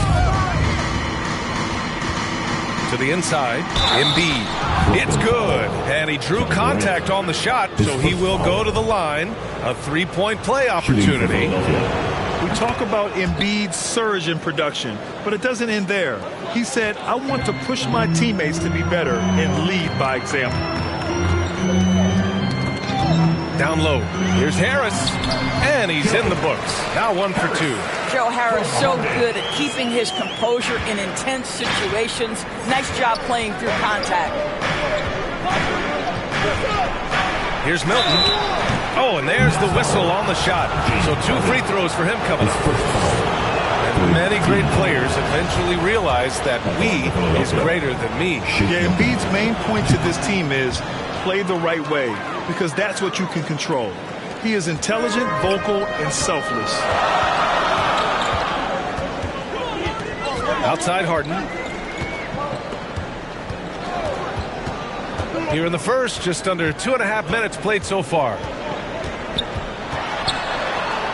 To the inside, Embiid. It's good. And he drew contact on the shot, so he will go to the line. A three-point play opportunity. We talk about Embiid's surge in production, but it doesn't end there. He said, I want to push my teammates to be better and lead by example. Down low. Here's Harris. And he's in the books. Now 1 for 2. Joe Harris so good at keeping his composure in intense situations. Nice job playing through contact. Here's Milton. Oh, and there's the whistle on the shot. So 2 free throws for him coming up. And many great players eventually realize that we is greater than me. Yeah, Embiid's main point to this team is play the right way, because that's what you can control. He is intelligent, vocal, and selfless. Outside Harden. Here in the first, just under 2.5 minutes played so far.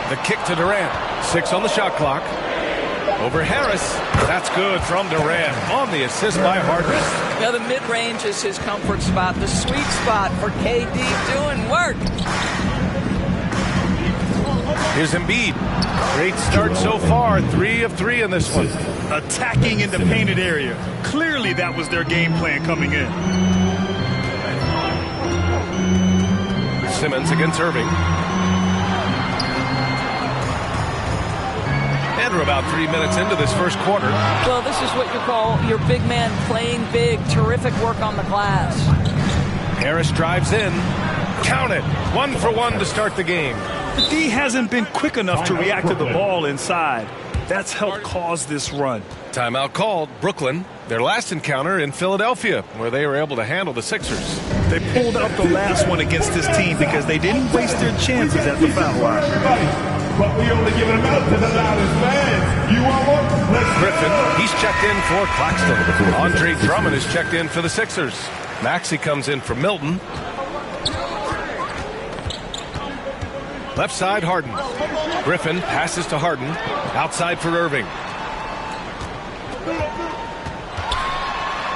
The kick to Durant. 6 on the shot clock. Over Harris. That's good from Durant on the assist by Harden. Now the mid-range is his comfort spot, the sweet spot for KD doing work. Here's Embiid. Great start so far. 3 of 3 in this one. Attacking in the painted area. Clearly that was their game plan coming in. Simmons against Irving. And we're about 3 minutes into this first quarter. Well, this is what you call your big man playing big. Terrific work on the glass. Harris drives in. Count it. 1 for 1 to start the game. The D hasn't been quick enough to react to the ball inside. That's helped cause this run. Timeout called. Brooklyn, their last encounter in Philadelphia, where they were able to handle the Sixers. They pulled out the last one against this team because they didn't waste their chances at the foul line. But we only give them out to the loudest fans. You want one? Griffin, he's checked in for Claxton. Andre Drummond is checked in for the Sixers. Maxey comes in for Milton. Left side, Harden. Griffin passes to Harden. Outside for Irving.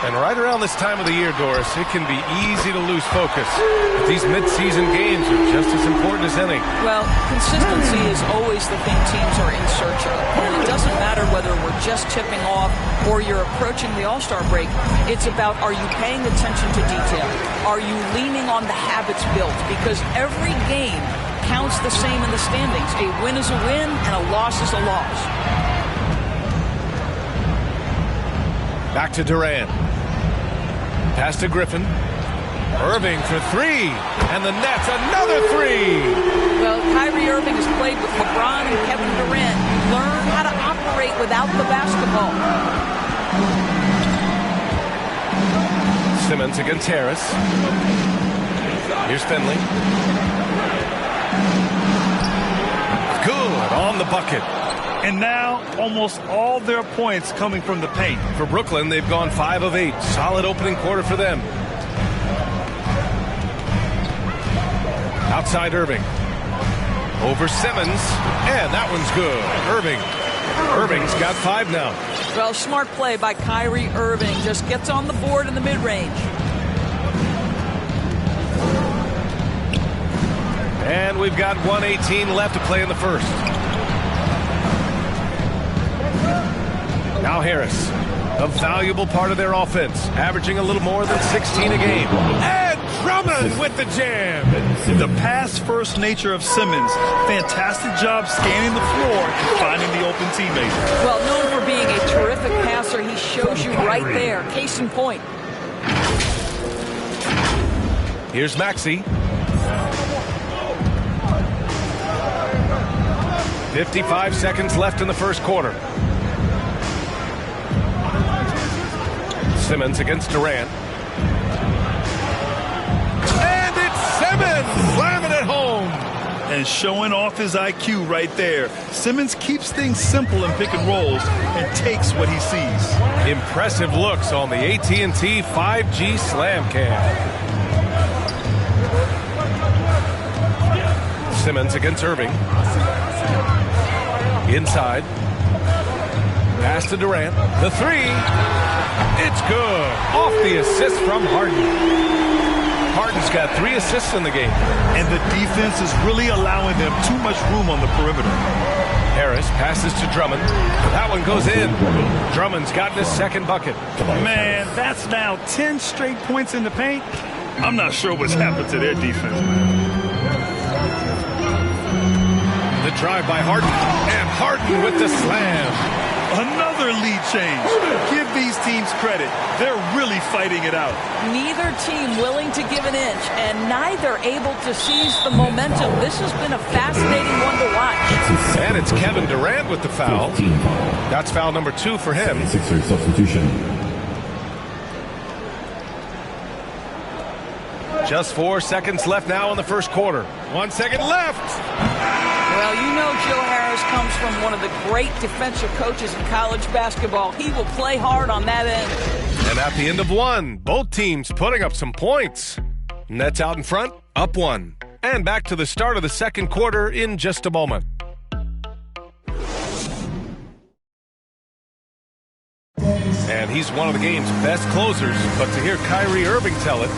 And right around this time of the year, Doris, it can be easy to lose focus. But these mid-season games are just as important as any. Well, consistency is always the thing teams are in search of. And it doesn't matter whether we're just tipping off or you're approaching the All-Star break. It's about, are you paying attention to detail? Are you leaning on the habits built? Because every game counts the same in the standings. A win is a win and a loss is a loss. Back to Durant. Pass to Griffin. Irving for 3. And the Nets, another 3. Well, Kyrie Irving has played with LeBron and Kevin Durant. Learn how to operate without the basketball. Simmons against Harris. Here's Finley. Good on the bucket. And now, almost all their points coming from the paint. For Brooklyn, they've gone 5 of 8. Solid opening quarter for them. Outside Irving. Over Simmons. And that one's good. Irving's got 5 now. Well, smart play by Kyrie Irving. Just gets on the board in the mid-range. And we've got 1:18 left to play in the first. Now Harris, a valuable part of their offense, averaging a little more than 16 a game. And Drummond with the jam. The pass-first nature of Simmons. Fantastic job scanning the floor and finding the open teammate. Well, known for being a terrific passer, he shows you right there. Case in point. Here's Maxey. 55 seconds left in the first quarter. Simmons against Durant. And it's Simmons slamming it home. And showing off his IQ right there. Simmons keeps things simple in pick and rolls and takes what he sees. Impressive looks on the AT&T 5G Slam Cam. Simmons against Irving. Inside. Pass to Durant. The 3. It's good. Off the assist from Harden. Harden's got 3 assists in the game. And the defense is really allowing them too much room on the perimeter. Harris passes to Drummond. That one goes in. Drummond's gotten his second bucket. Man, that's now 10 straight points in the paint. I'm not sure what's happened to their defense. The drive by Harden. And Harden with the slam. Another lead change. Give these teams credit. They're really fighting it out. Neither team willing to give an inch and neither able to seize the momentum. This has been a fascinating one to watch. And it's Kevin Durant with the foul. That's foul number 2 for him. Sixers substitution. Just 4 seconds left now in the first quarter. 1 second left. Well, you know Joe Harris comes from one of the great defensive coaches in college basketball. He will play hard on that end. And at the end of 1, both teams putting up some points. Nets out in front, up 1. And back to the start of the second quarter in just a moment. And he's one of the game's best closers, but to hear Kyrie Irving tell it.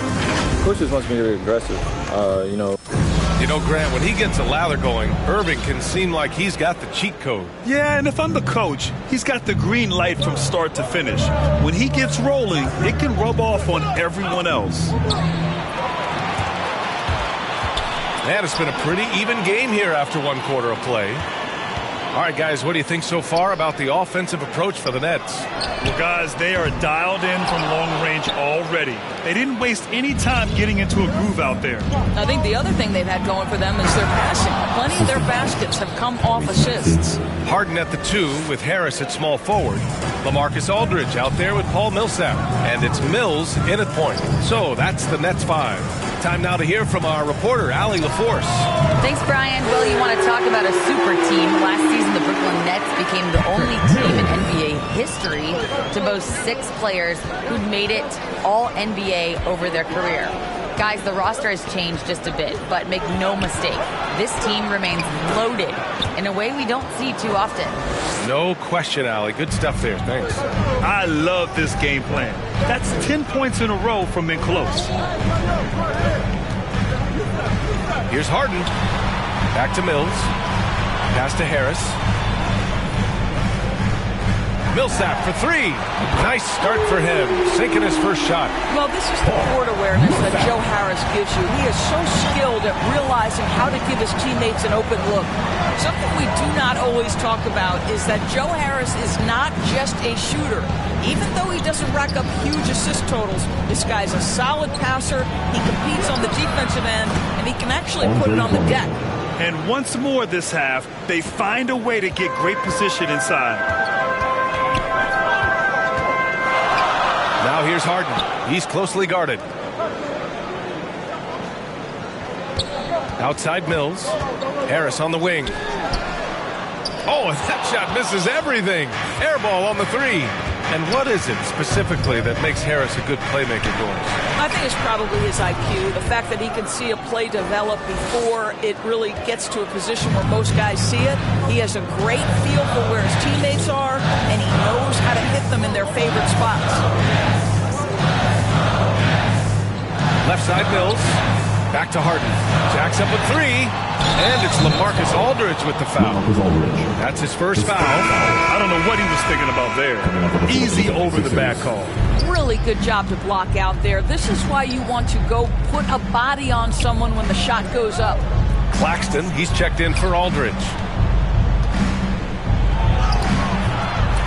Coaches wants me to be aggressive, You know, Grant, when he gets a lather going, Irving can seem like he's got the cheat code. Yeah, and if I'm the coach, he's got the green light from start to finish. When he gets rolling, it can rub off on everyone else. And it's been a pretty even game here after 1 quarter of play. All right, guys, what do you think so far about the offensive approach for the Nets? Well, guys, they are dialed in from long range already. They didn't waste any time getting into a groove out there. I think the other thing they've had going for them is their passing. Plenty of their baskets have come off assists. Harden at the 2 with Harris at small forward. LaMarcus Aldridge out there with Paul Millsap. And it's Mills in at point. So that's the Nets 5. Time now to hear from our reporter, Allie LaForce. Thanks, Brian. Well, you want to talk about a super team. Last season, the Brooklyn Nets became the only team in NBA history to boast 6 players who'd made it all NBA over their career. Guys, the roster has changed just a bit, but make no mistake, this team remains loaded in a way we don't see too often. No question, Allie. Good stuff there. Thanks. I love this game plan. That's 10 points in a row from in close. Here's Harden. Back to Mills. Pass to Harris. Millsap for 3. Nice start for him. Sinking his first shot. Well, this is the court awareness that Joe Harris gives you. He is so skilled at realizing how to give his teammates an open look. Something we do not always talk about is that Joe Harris is not just a shooter. Even though he doesn't rack up huge assist totals, this guy's a solid passer. He competes on the defensive end, and he can actually put it on the deck. And once more this half, they find a way to get great position inside. Now here's Harden. He's closely guarded. Outside Mills. Harris on the wing. Oh, and that shot misses everything. Air ball on the 3. And what is it specifically that makes Harris a good playmaker, Doris? I think it's probably his IQ, the fact that he can see a play develop before it really gets to a position where most guys see it. He has a great feel for where his teammates are, and he knows how to hit them in their favorite spots. Left side Mills. Back to Harden. Jacks up a 3. And it's LaMarcus Aldridge with the foul. That's his first foul. I don't know what he was thinking about there. Easy over the back call. Really good job to block out there. This is why you want to go put a body on someone when the shot goes up. Claxton, he's checked in for Aldridge.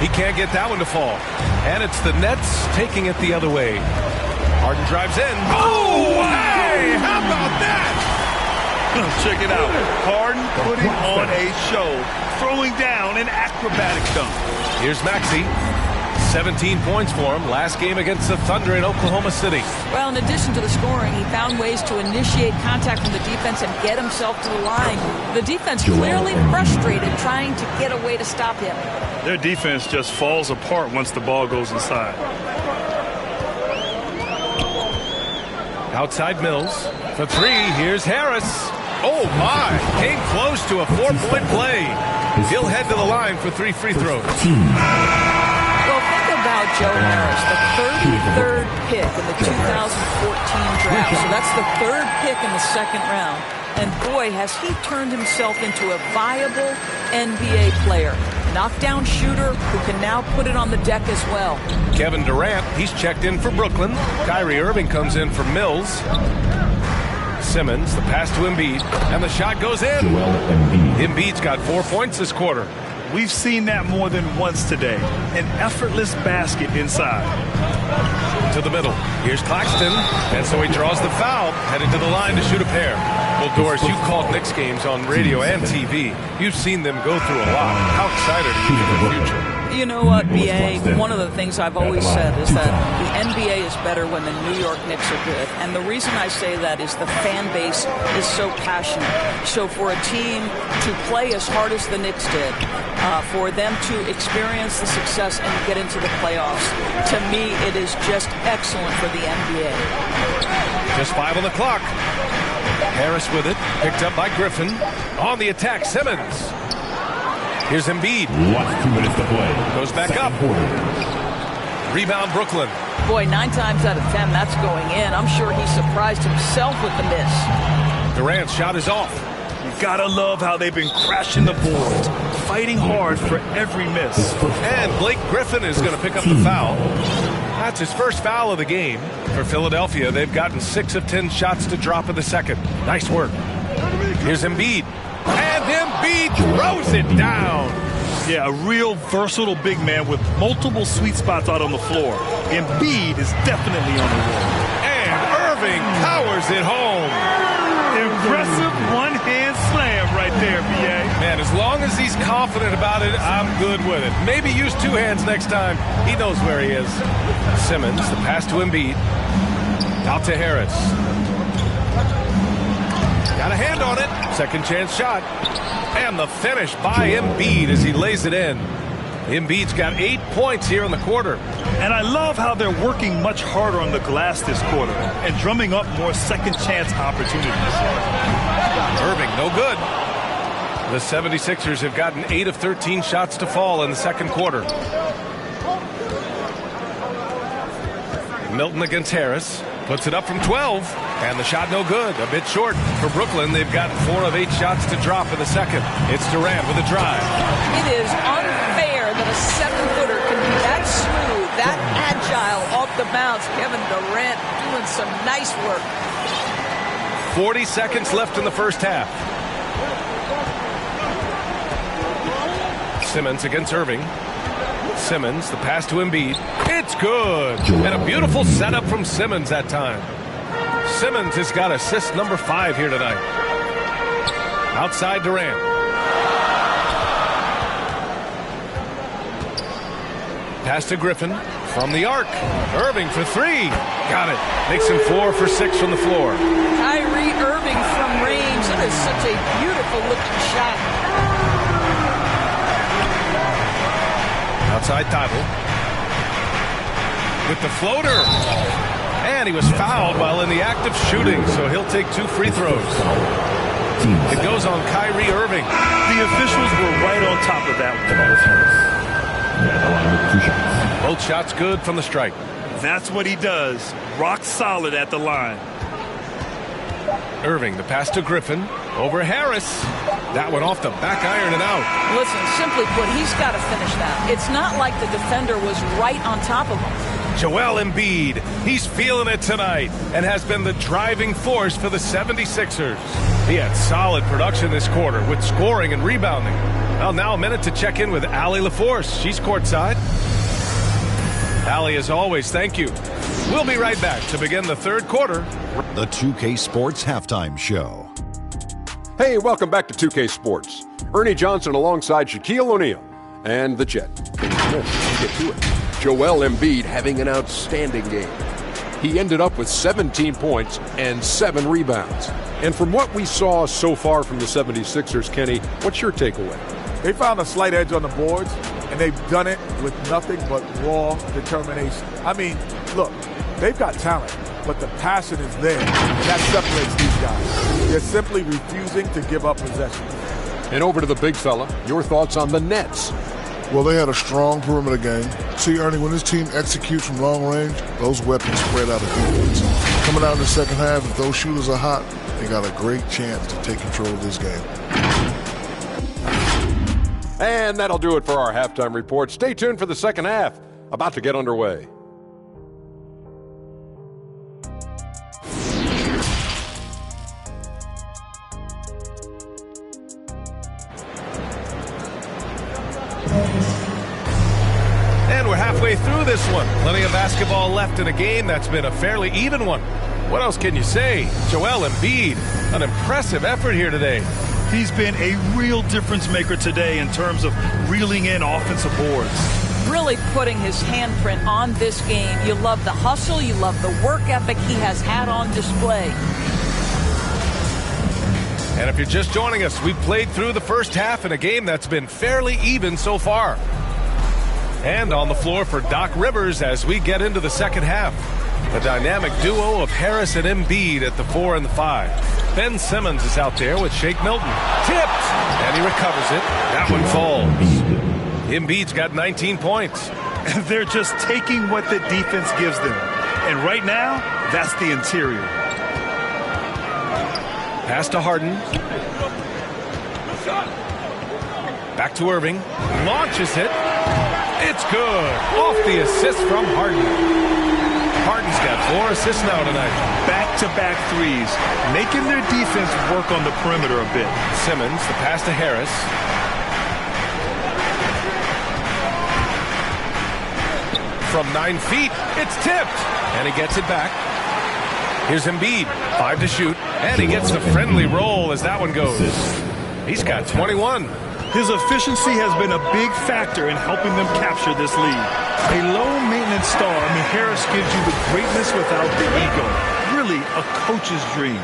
He can't get that one to fall. And it's the Nets taking it the other way. Harden drives in. Oh, hey! How about that? Check it out. Harden putting on a show, throwing down an acrobatic dunk. Here's Maxey. 17 points for him. Last game against the Thunder in Oklahoma City. Well, in addition to the scoring, he found ways to initiate contact from the defense and get himself to the line. The defense clearly frustrated trying to get a way to stop him. Their defense just falls apart once the ball goes inside. Outside Mills. For 3, here's Harris. Oh, my. Came close to a 4-point play. He'll head to the line for 3 free throws. Well, think about Joe Harris, the 33rd pick in the 2014 draft. So that's the 3rd pick in the 2nd round. And boy, has he turned himself into a viable NBA player. Knockdown shooter who can now put it on the deck as well. Kevin Durant, he's checked in for Brooklyn. Kyrie Irving comes in for Mills. Simmons, the pass to Embiid, and the shot goes in. Embiid's got 4 points this quarter. We've seen that more than once today. An effortless basket inside. To the middle. Here's Claxton, and so he draws the foul, headed to the line to shoot a pair. Well, Doris, you called Knicks games on radio and TV. You've seen them go through a lot. How excited are you for the future? You know what, B.A., one of the things I've always said is that the NBA is better when the New York Knicks are good. And the reason I say that is the fan base is so passionate. So for a team to play as hard as the Knicks did, for them to experience the success and get into the playoffs, to me, it is just excellent for the NBA. Just 5 on the clock. Harris with it, picked up by Griffin. On the attack, Simmons. Here's Embiid. 2 minutes to play. Goes back up. Rebound Brooklyn. Boy, 9 times out of 10, that's going in. I'm sure he surprised himself with the miss. Durant's shot is off. You gotta love how they've been crashing the boards, fighting hard for every miss. And Blake Griffin is going to pick up the foul. That's his first foul of the game. For Philadelphia, they've gotten 6 of 10 shots to drop in the second. Nice work. Here's Embiid. And Embiid Embiid throws it down. Yeah, a real versatile big man with multiple sweet spots out on the floor. Embiid is definitely on the roll. And Irving powers it home. Impressive one-hand slam right there, B.A. Man, as long as he's confident about it, I'm good with it. Maybe use two hands next time. He knows where he is. Simmons, the pass to Embiid. Out to Harris. Got a hand on it. Second chance shot. And the finish by Embiid as he lays it in. Embiid's got 8 points here in the quarter. And I love how they're working much harder on the glass this quarter and drumming up more second chance opportunities. Irving, no good. The 76ers have gotten 8 of 13 shots to fall in the second quarter. Milton against Harris. Puts it up from 12. And the shot no good. A bit short. For Brooklyn, they've gotten 4 of 8 shots to drop in the second. It's Durant with a drive. It is unfair that a 7-footer can be that smooth, that agile off the bounce. Kevin Durant doing some nice work. 40 seconds left in the first half. Simmons against Irving. Simmons, the pass to Embiid. It's good. And a beautiful setup from Simmons that time. Simmons has got assist number 5 here tonight. Outside Durant. Pass to Griffin from the arc. Irving for 3. Got it. Makes him 4 for 6 from the floor. Kyrie Irving from range. That is such a beautiful looking shot. Outside Tyler. With the floater. And he was fouled while in the act of shooting, so he'll take 2 free throws. It goes on Kyrie Irving. The officials were right on top of that one. Both shots good from the strike. That's what he does. Rock solid at the line. Irving, the pass to Griffin. Over Harris. That one off the back iron and out. Listen, simply put, he's got to finish that. It's not like the defender was right on top of him. Joel Embiid, he's feeling it tonight and has been the driving force for the 76ers. He had solid production this quarter with scoring and rebounding. Well, now a minute to check in with Allie LaForce. She's courtside. Allie, as always, thank you. We'll be right back to begin the third quarter. The 2K Sports Halftime Show. Hey, welcome back to 2K Sports. Ernie Johnson alongside Shaquille O'Neal and the Jet. Let's get to it. Joel Embiid having an outstanding game. He ended up with 17 points and 7 rebounds. And from what we saw so far from the 76ers, Kenny, what's your takeaway? They found a slight edge on the boards, and they've done it with nothing but raw determination. I mean, look, they've got talent, but the passion is there, and that separates these guys. They're simply refusing to give up possession. And over to the big fella, your thoughts on the Nets. Well, they had a strong perimeter game. See, Ernie, when this team executes from long range, those weapons spread out of defense. Coming out in the second half, if those shooters are hot, they got a great chance to take control of this game. And that'll do it for our halftime report. Stay tuned for the second half, about to get underway. And we're halfway through this one. Plenty of basketball left in a game that's been a fairly even one. What else can you say? Joel Embiid, an impressive effort here today. He's been a real difference maker today in terms of reeling in offensive boards. Really putting his handprint on this game. You love the hustle. You love the work ethic he has had on display. And if you're just joining us, we've played through the first half in a game that's been fairly even so far. And on the floor for Doc Rivers as we get into the second half. The dynamic duo of Harris and Embiid at the 4 and the 5. Ben Simmons is out there with Shake Milton. Tipped! And he recovers it. That one falls. Embiid's got 19 points. They're just taking what the defense gives them. And right now, that's the interior. Pass to Harden. Back to Irving. Launches it. It's good. Off the assist from Harden. Harden's got 4 assists now tonight. Back-to-back threes, making their defense work on the perimeter a bit. Simmons, the pass to Harris. From 9 feet, it's tipped, and he gets it back. Here's Embiid, 5 to shoot, and he gets the friendly roll as that one goes. He's got 21. His efficiency has been a big factor in helping them capture this lead. A low-maintenance star, Harris gives you the greatness without the ego. Really a coach's dream.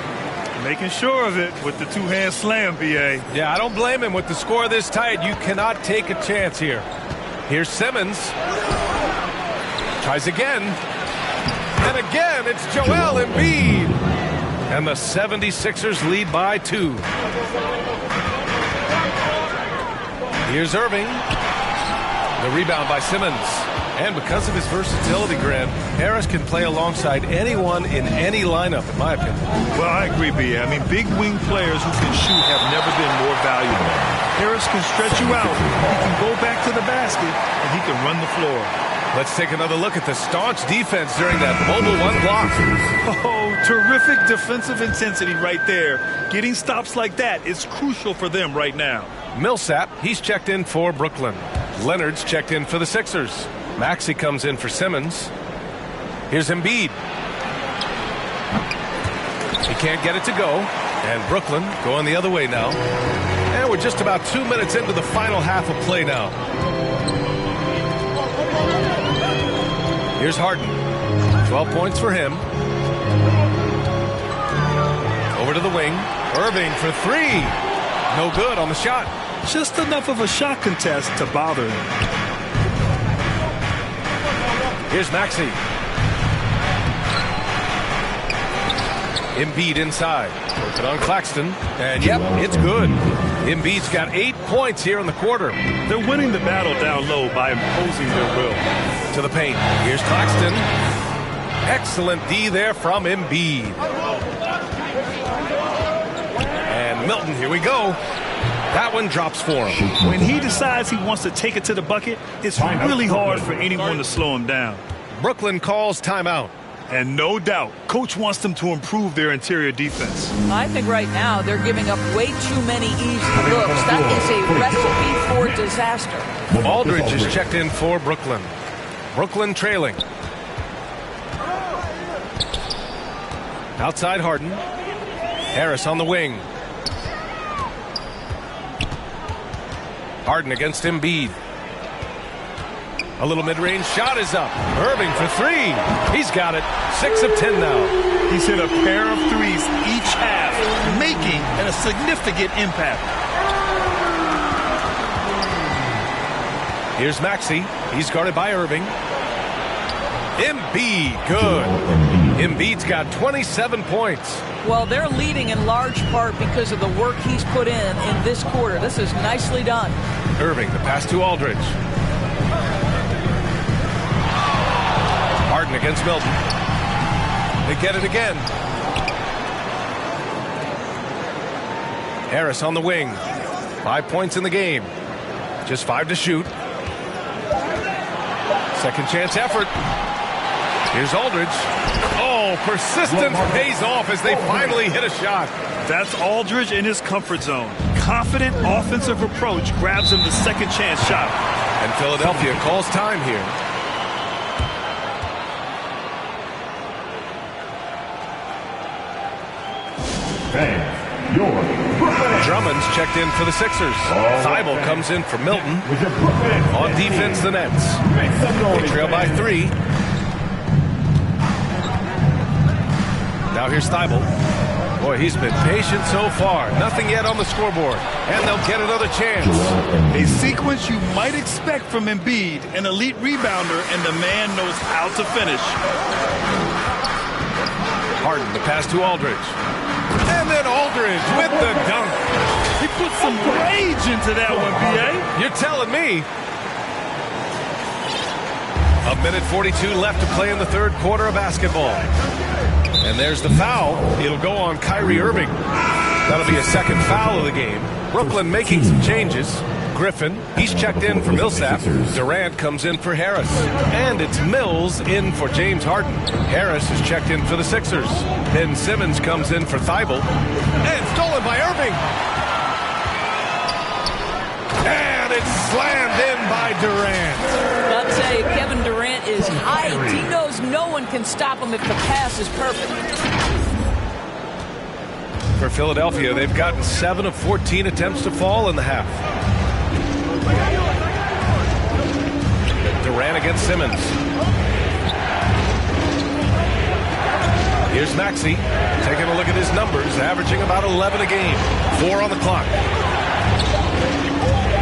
Making sure of it with the two-hand slam, B.A. Yeah, I don't blame him. With the score this tight, you cannot take a chance here. Here's Simmons. Tries again. And again, it's Joel Embiid. And the 76ers lead by 2. Here's Irving. The rebound by Simmons. And because of his versatility, Grant, Harris can play alongside anyone in any lineup, in my opinion. Well, I agree, B.A. I mean, big wing players who can shoot have never been more valuable. Harris can stretch you out. He can go back to the basket, and he can run the floor. Let's take another look at the staunch defense during that mobile 1 block. Oh, terrific defensive intensity right there. Getting stops like that is crucial for them right now. Millsap, he's checked in for Brooklyn. Leonard's checked in for the Sixers. Maxey comes in for Simmons. Here's Embiid. He can't get it to go. And Brooklyn going the other way now. And we're just about 2 minutes into the final half of play now. Here's Harden. 12 points for him. Over to the wing. Irving for 3. No good on the shot. Just enough of a shot contest to bother him. Here's Maxey. Embiid inside. Working on Claxton. And yep, it's good. Embiid's got 8 points here in the quarter. They're winning the battle down low by imposing their will. To the paint. Here's Claxton. Excellent D there from Embiid. And Milton, here we go. That one drops for him. When he decides he wants to take it to the bucket, it's really hard for anyone to slow him down. Brooklyn calls timeout. And no doubt, coach wants them to improve their interior defense. I think right now they're giving up way too many easy looks. That is a recipe for disaster. Aldridge is checked in for Brooklyn. Brooklyn trailing. Outside Harden. Harris on the wing. Harden against Embiid. A little mid-range shot is up. Irving for 3. He's got it. 6 of 10 now. He's hit a pair of threes each half, making a significant impact. Here's Maxey. He's guarded by Irving. Embiid, good. Embiid's got 27 points. Well, they're leading in large part because of the work he's put in this quarter. This is nicely done. Irving, the pass to Aldridge. Harden against Milton. They get it again. Harris on the wing. 5 points in the game. Just 5 to shoot. Second chance effort. Here's Aldridge. Oh, persistence pays off as they finally hit a shot. That's Aldridge in his comfort zone. Confident offensive approach grabs him the second chance shot. And Philadelphia calls time here. Drummond's checked in for the Sixers. Thibault comes in for Milton. On defense, the Nets. They trail by 3. Now here's Thibault. Boy, he's been patient so far. Nothing yet on the scoreboard. And they'll get another chance. A sequence you might expect from Embiid, an elite rebounder, and the man knows how to finish. Harden, the pass to Aldridge. And then Aldridge with the dunk. He put some rage into that one, B.A. You're telling me. 1:42 left to play in the third quarter of basketball. And there's the foul. It'll go on Kyrie Irving. That'll be a second foul of the game. Brooklyn making some changes. Griffin. He's checked in for Millsap. Durant comes in for Harris. And it's Mills in for James Harden. Harris is checked in for the Sixers. Then Simmons comes in for Thibault. And stolen by Irving. And it's slammed in by Durant. I'll tell you, Kevin Durant is hyped. He knows no one can stop him if the pass is perfect. For Philadelphia, they've gotten 7 of 14 attempts to fall in the half. Durant against Simmons. Here's Maxey, taking a look at his numbers, averaging about 11 a game. 4 on the clock.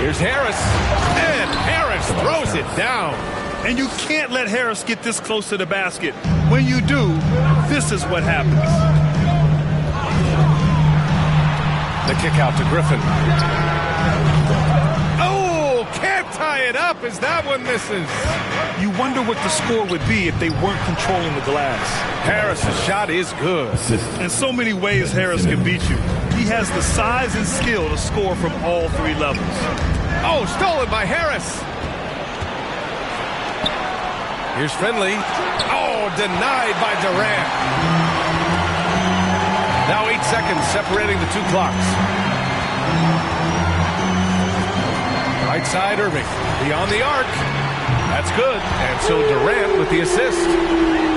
Here's Harris, and Harris throws it down. And you can't let Harris get this close to the basket. When you do, this is what happens. The kick out to Griffin. Oh, can't tie it up as that one misses. You wonder what the score would be if they weren't controlling the glass. Harris's shot is good. In so many ways, Harris can beat you. He has the size and skill to score from all 3 levels. Oh, stolen by Harris. Here's Finley. Oh, denied by Durant. Now 8 seconds separating the 2 clocks. Right side, Irving. Beyond the arc. That's good. And so Durant with the assist.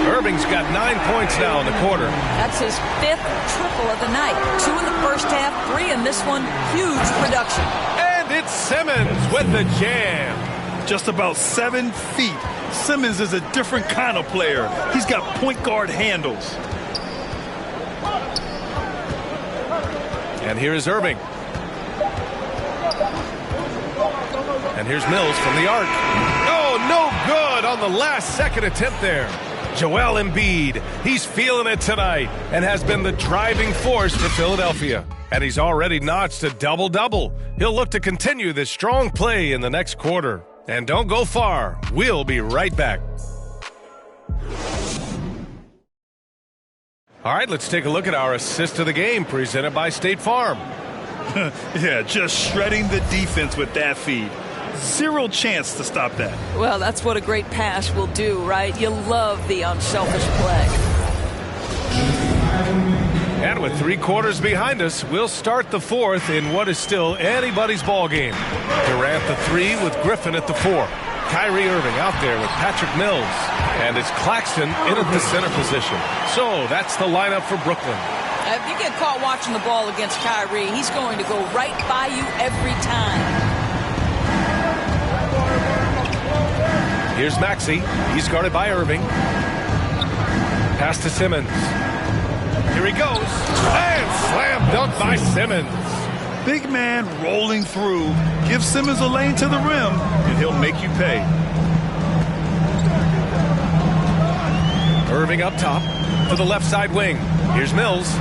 Irving's got 9 points now in the quarter. That's his 5th triple of the night. 2 in the first half, 3 in this one. Huge production. And it's Simmons with the jam. Just about 7 feet. Simmons is a different kind of player. He's got point guard handles. And here is Irving. And here's Mills from the arc. Oh, no good on the last second attempt there. Joel Embiid, he's feeling it tonight and has been the driving force for Philadelphia. And he's already notched a double-double. He'll look to continue this strong play in the next quarter. And don't go far. We'll be right back. All right, let's take a look at our assist of the game presented by State Farm. Yeah, just shredding the defense with that feed. 0 chance to stop that. Well, that's what a great pass will do, right? You love the unselfish play. And with 3 quarters behind us, we'll start the 4th in what is still anybody's ball game. Durant the 3 with Griffin at the 4. Kyrie Irving out there with Patrick Mills. And it's Claxton in at the center position. So that's the lineup for Brooklyn. If you get caught watching the ball against Kyrie, he's going to go right by you every time. Here's Maxey. He's guarded by Irving. Pass to Simmons. Here he goes. And slam dunk by Simmons. Big man rolling through. Give Simmons a lane to the rim, and he'll make you pay. Irving up top to the left side wing. Here's Mills.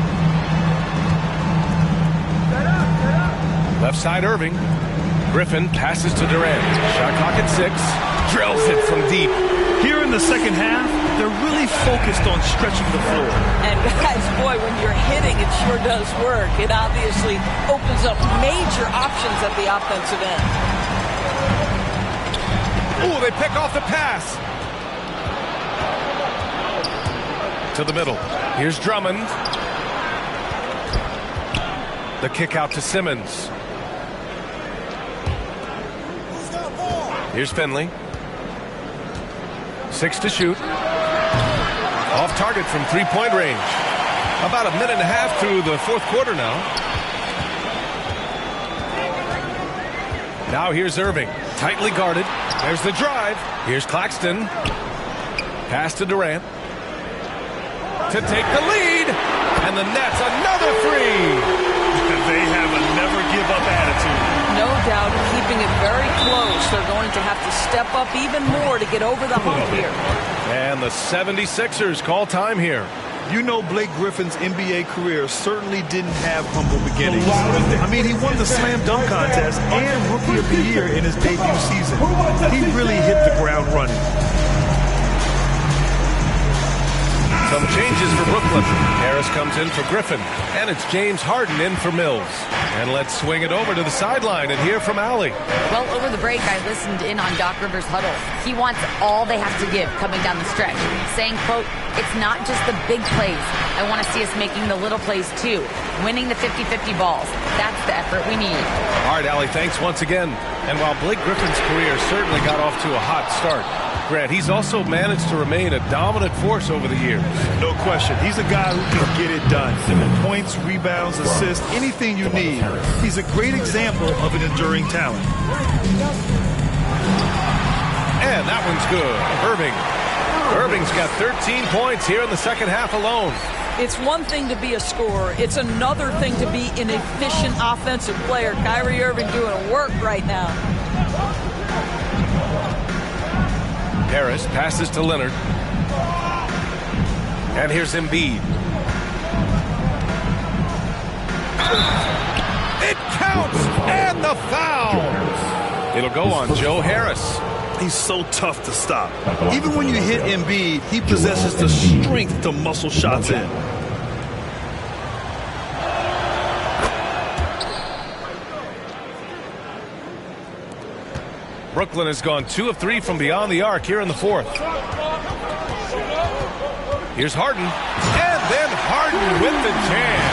Left side Irving. Griffin passes to Durant. Shot clock at 6. Drills it from deep. Here in the second half, they're really focused on stretching the floor. And guys, boy, when you're hitting, it sure does work. It obviously opens up major options at the offensive end. Ooh, they pick off the pass. To the middle. Here's Drummond. The kick out to Simmons. Here's Finley. 6 to shoot. Off target from 3-point range. About a minute and a half through the 4th quarter now. Now here's Irving. Tightly guarded. There's the drive. Here's Claxton. Pass to Durant. To take the lead. And the Nets another 3. They have a never-give-up attitude. No doubt, keeping it very close. They're going to have to step up even more to get over the hump here. And the 76ers call time here. You know Blake Griffin's NBA career certainly didn't have humble beginnings. I mean, he won the slam dunk contest and Rookie of the Year in his debut season. He really hit the ground running. To Some changes for Brooklyn. Harris comes in for Griffin, and it's James Harden in for Mills. And let's swing it over to the sideline and hear from Allie. Well, over the break, I listened in on Doc Rivers' huddle. He wants all they have to give coming down the stretch, saying, quote, "It's not just the big plays. I want to see us making the little plays too, winning the 50-50 balls. That's the effort we need." All right, Allie, thanks once again. And while Blake Griffin's career certainly got off to a hot start, Grant, he's also managed to remain a dominant force over the years. No question. He's a guy who can get it done. Points, rebounds, assists, anything you need. He's a great example of an enduring talent. And that one's good. Irving's got 13 points here in the second half alone. It's one thing to be a scorer. It's another thing to be an efficient offensive player. Kyrie Irving doing work right now. Harris passes to Leonard. And here's Embiid. It counts! And the foul! It'll go on Joe Harris. He's so tough to stop. Even when you hit Embiid, he possesses the strength to muscle shots in. Brooklyn has gone 2 of 3 from beyond the arc here in the fourth. Here's Harden. And then Harden with the jam.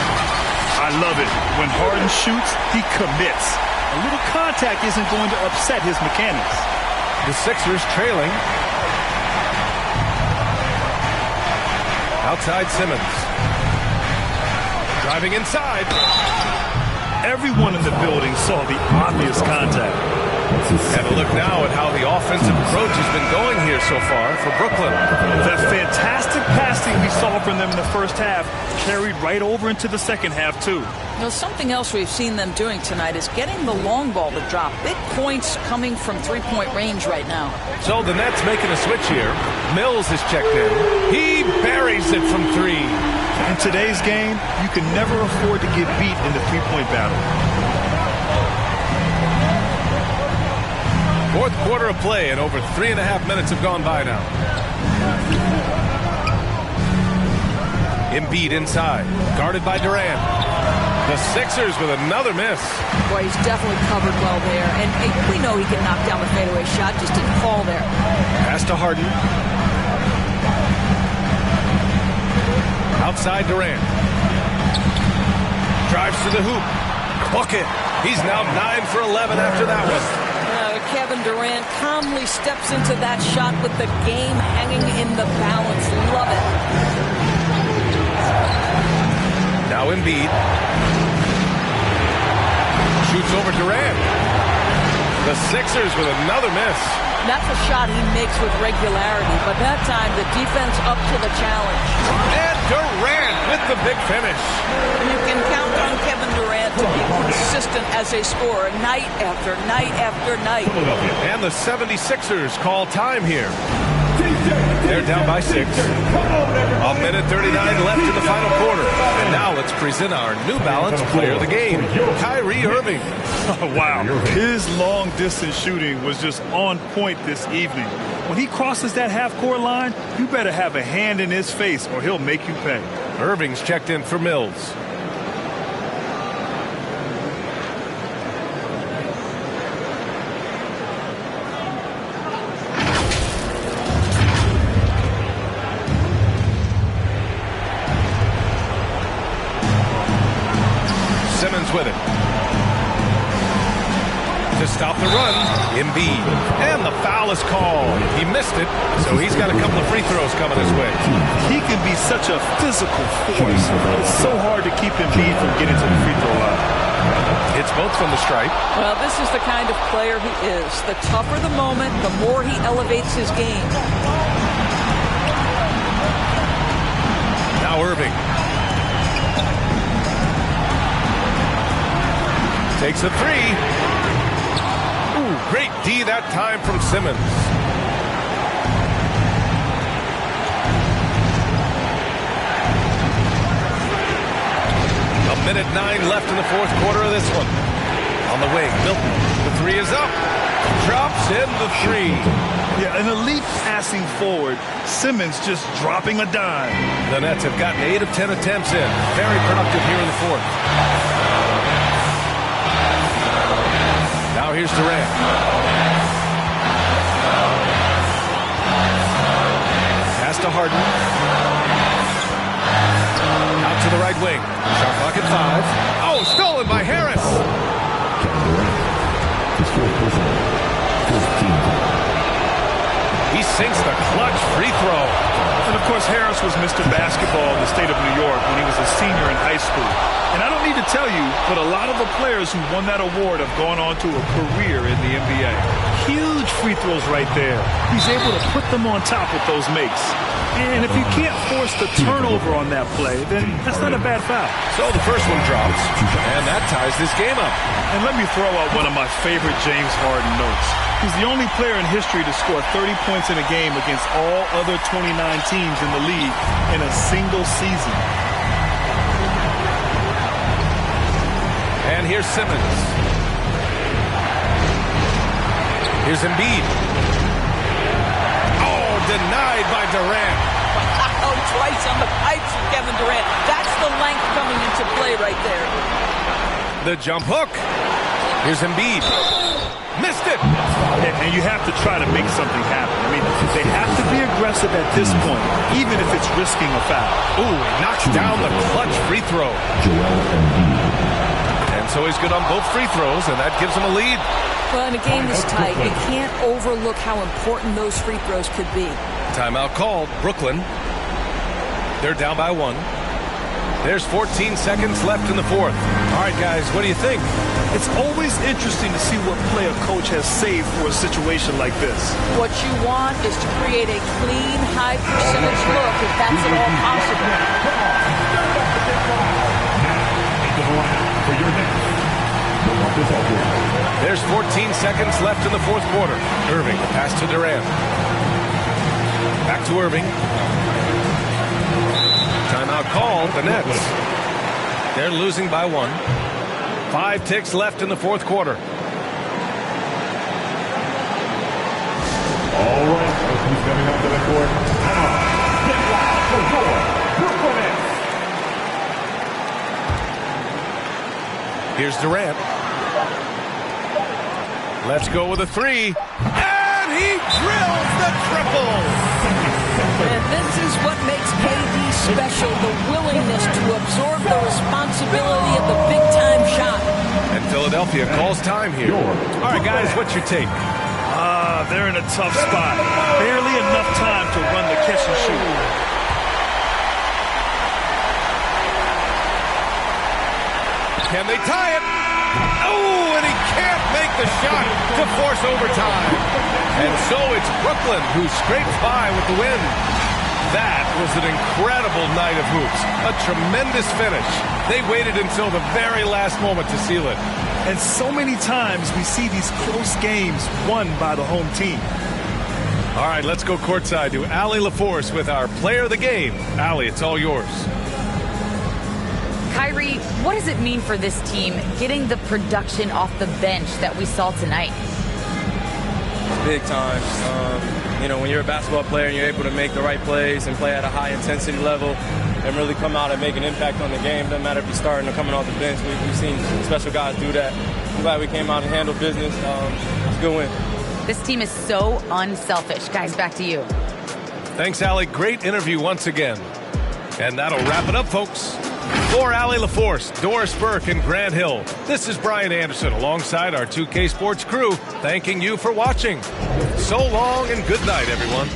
I love it. When Harden shoots, he commits. A little contact isn't going to upset his mechanics. The Sixers trailing. Outside Simmons. Driving inside. Everyone in the building saw the obvious contact. And a look now at how the offensive approach has been going here so far for Brooklyn. That fantastic passing we saw from them in the first half carried right over into the second half, too. You know, something else we've seen them doing tonight is getting the long ball to drop. Big points coming from three-point range right now. So the Nets making a switch here. Mills has checked in. He buries it from 3. In today's game, you can never afford to get beat in the three-point battle. Fourth quarter of play, and over 3.5 minutes have gone by now. Embiid inside, guarded by Durant. The Sixers with another miss. Boy, he's definitely covered well there. And we know he can knock down the fadeaway shot, just didn't fall there. Pass to Harden. Outside Durant. Drives to the hoop. Bucket. He's now 9 for 11 after that one. Kevin Durant calmly steps into that shot with the game hanging in the balance. Love it. Now Embiid. Shoots over Durant. The Sixers with another miss. That's a shot he makes with regularity, but that time the defense up to the challenge. And Durant with the big finish. You can count on Kevin Durant to be consistent as a scorer night after night after night. And the 76ers call time here. They're down by 6. 1:39 left in the final quarter. And now let's present our New Balance player of the game, Kyrie Irving. Wow. His long-distance shooting was just on point this evening. When he crosses that half-court line, you better have a hand in his face or he'll make you pay. Irving's checked in for Mills. Simmons with it. To stop the run, Embiid. And the foul is called. He missed it, so he's got a couple of free throws coming his way. He can be such a physical force. It's so hard to keep Embiid from getting to the free throw line. It's both from the stripe. Well, this is the kind of player he is. The tougher the moment, the more he elevates his game. Now Irving. Takes a 3. Ooh, great D that time from Simmons. A minute 9 left in the fourth quarter of this one. On the wing, Milton. The 3 is up. Drops in the 3. Yeah, an elite passing forward. Simmons just dropping a dime. The Nets have gotten 8 of 10 attempts in. Very productive here in the fourth. Now here's Durant. Pass to Harden. Out to the right wing. Shot clock at 5. Oh, stolen by Harris. He sinks the clutch free throw. And, of course, Harris was Mr. Basketball in the state of New York when he was a senior in high school. And I don't need to tell you, but a lot of the players who won that award have gone on to a career in the NBA. Huge free throws right there. He's able to put them on top with those makes. And if you can't force the turnover on that play, then that's not a bad foul. So the first one drops, and that ties this game up. And let me throw out one of my favorite James Harden notes. He's the only player in history to score 30 points in a game against all other 29 teams in the league in a single season. And here's Simmons. Here's Embiid. Oh, denied by Durant. Oh, twice on the pipes of Kevin Durant. That's the length coming into play right there. The jump hook. Here's Embiid. Missed it. And you have to try to make something happen. I mean, they have to be aggressive at this point, even if it's risking a foul. Ooh, he knocks down the clutch free throw. And so he's good on both free throws, and that gives him a lead. Well, in a game this tight, you can't overlook how important those free throws could be. Timeout called. Brooklyn. They're down by 1. There's 14 seconds left in the fourth. All right, guys, what do you think? It's always interesting to see what play a coach has saved for a situation like this. What you want is to create a clean, high percentage look if that's at all possible. There's 14 seconds left in the fourth quarter. Irving, pass to Durant. Back to Irving. Timeout called. The Nets. They're losing by 1. 5 ticks left in the fourth quarter. All right, who's coming up to the court? Come on, get loud for your Brooklyn Nets. Here's Durant. Let's go with a 3. And he drills the triple. And this is what makes KD special, the willingness to absorb the responsibility of the big-time shot. And Philadelphia calls time here. All right, guys, what's your take? They're in a tough spot. Barely enough time to run the catch and shoot. Can they tie it? Oh, and he can't make the shot to force overtime. And so it's Brooklyn who scrapes by with the win. That was an incredible night of hoops. A tremendous finish. They waited until the very last moment to seal it. And so many times we see these close games won by the home team. All right, let's go courtside to Allie LaForce with our player of the game. Allie, it's all yours. Kyrie, what does it mean for this team getting the production off the bench that we saw tonight? Big time. You know, when you're a basketball player and you're able to make the right plays and play at a high intensity level and really come out and make an impact on the game, doesn't matter if you're starting or coming off the bench. We've seen special guys do that. I'm glad we came out and handled business. It's a good win. This team is so unselfish. Guys, back to you. Thanks, Allie. Great interview once again. And that'll wrap it up, folks. For Allie LaForce, Doris Burke, and Grant Hill, this is Brian Anderson alongside our 2K Sports crew, thanking you for watching. So long and good night, everyone.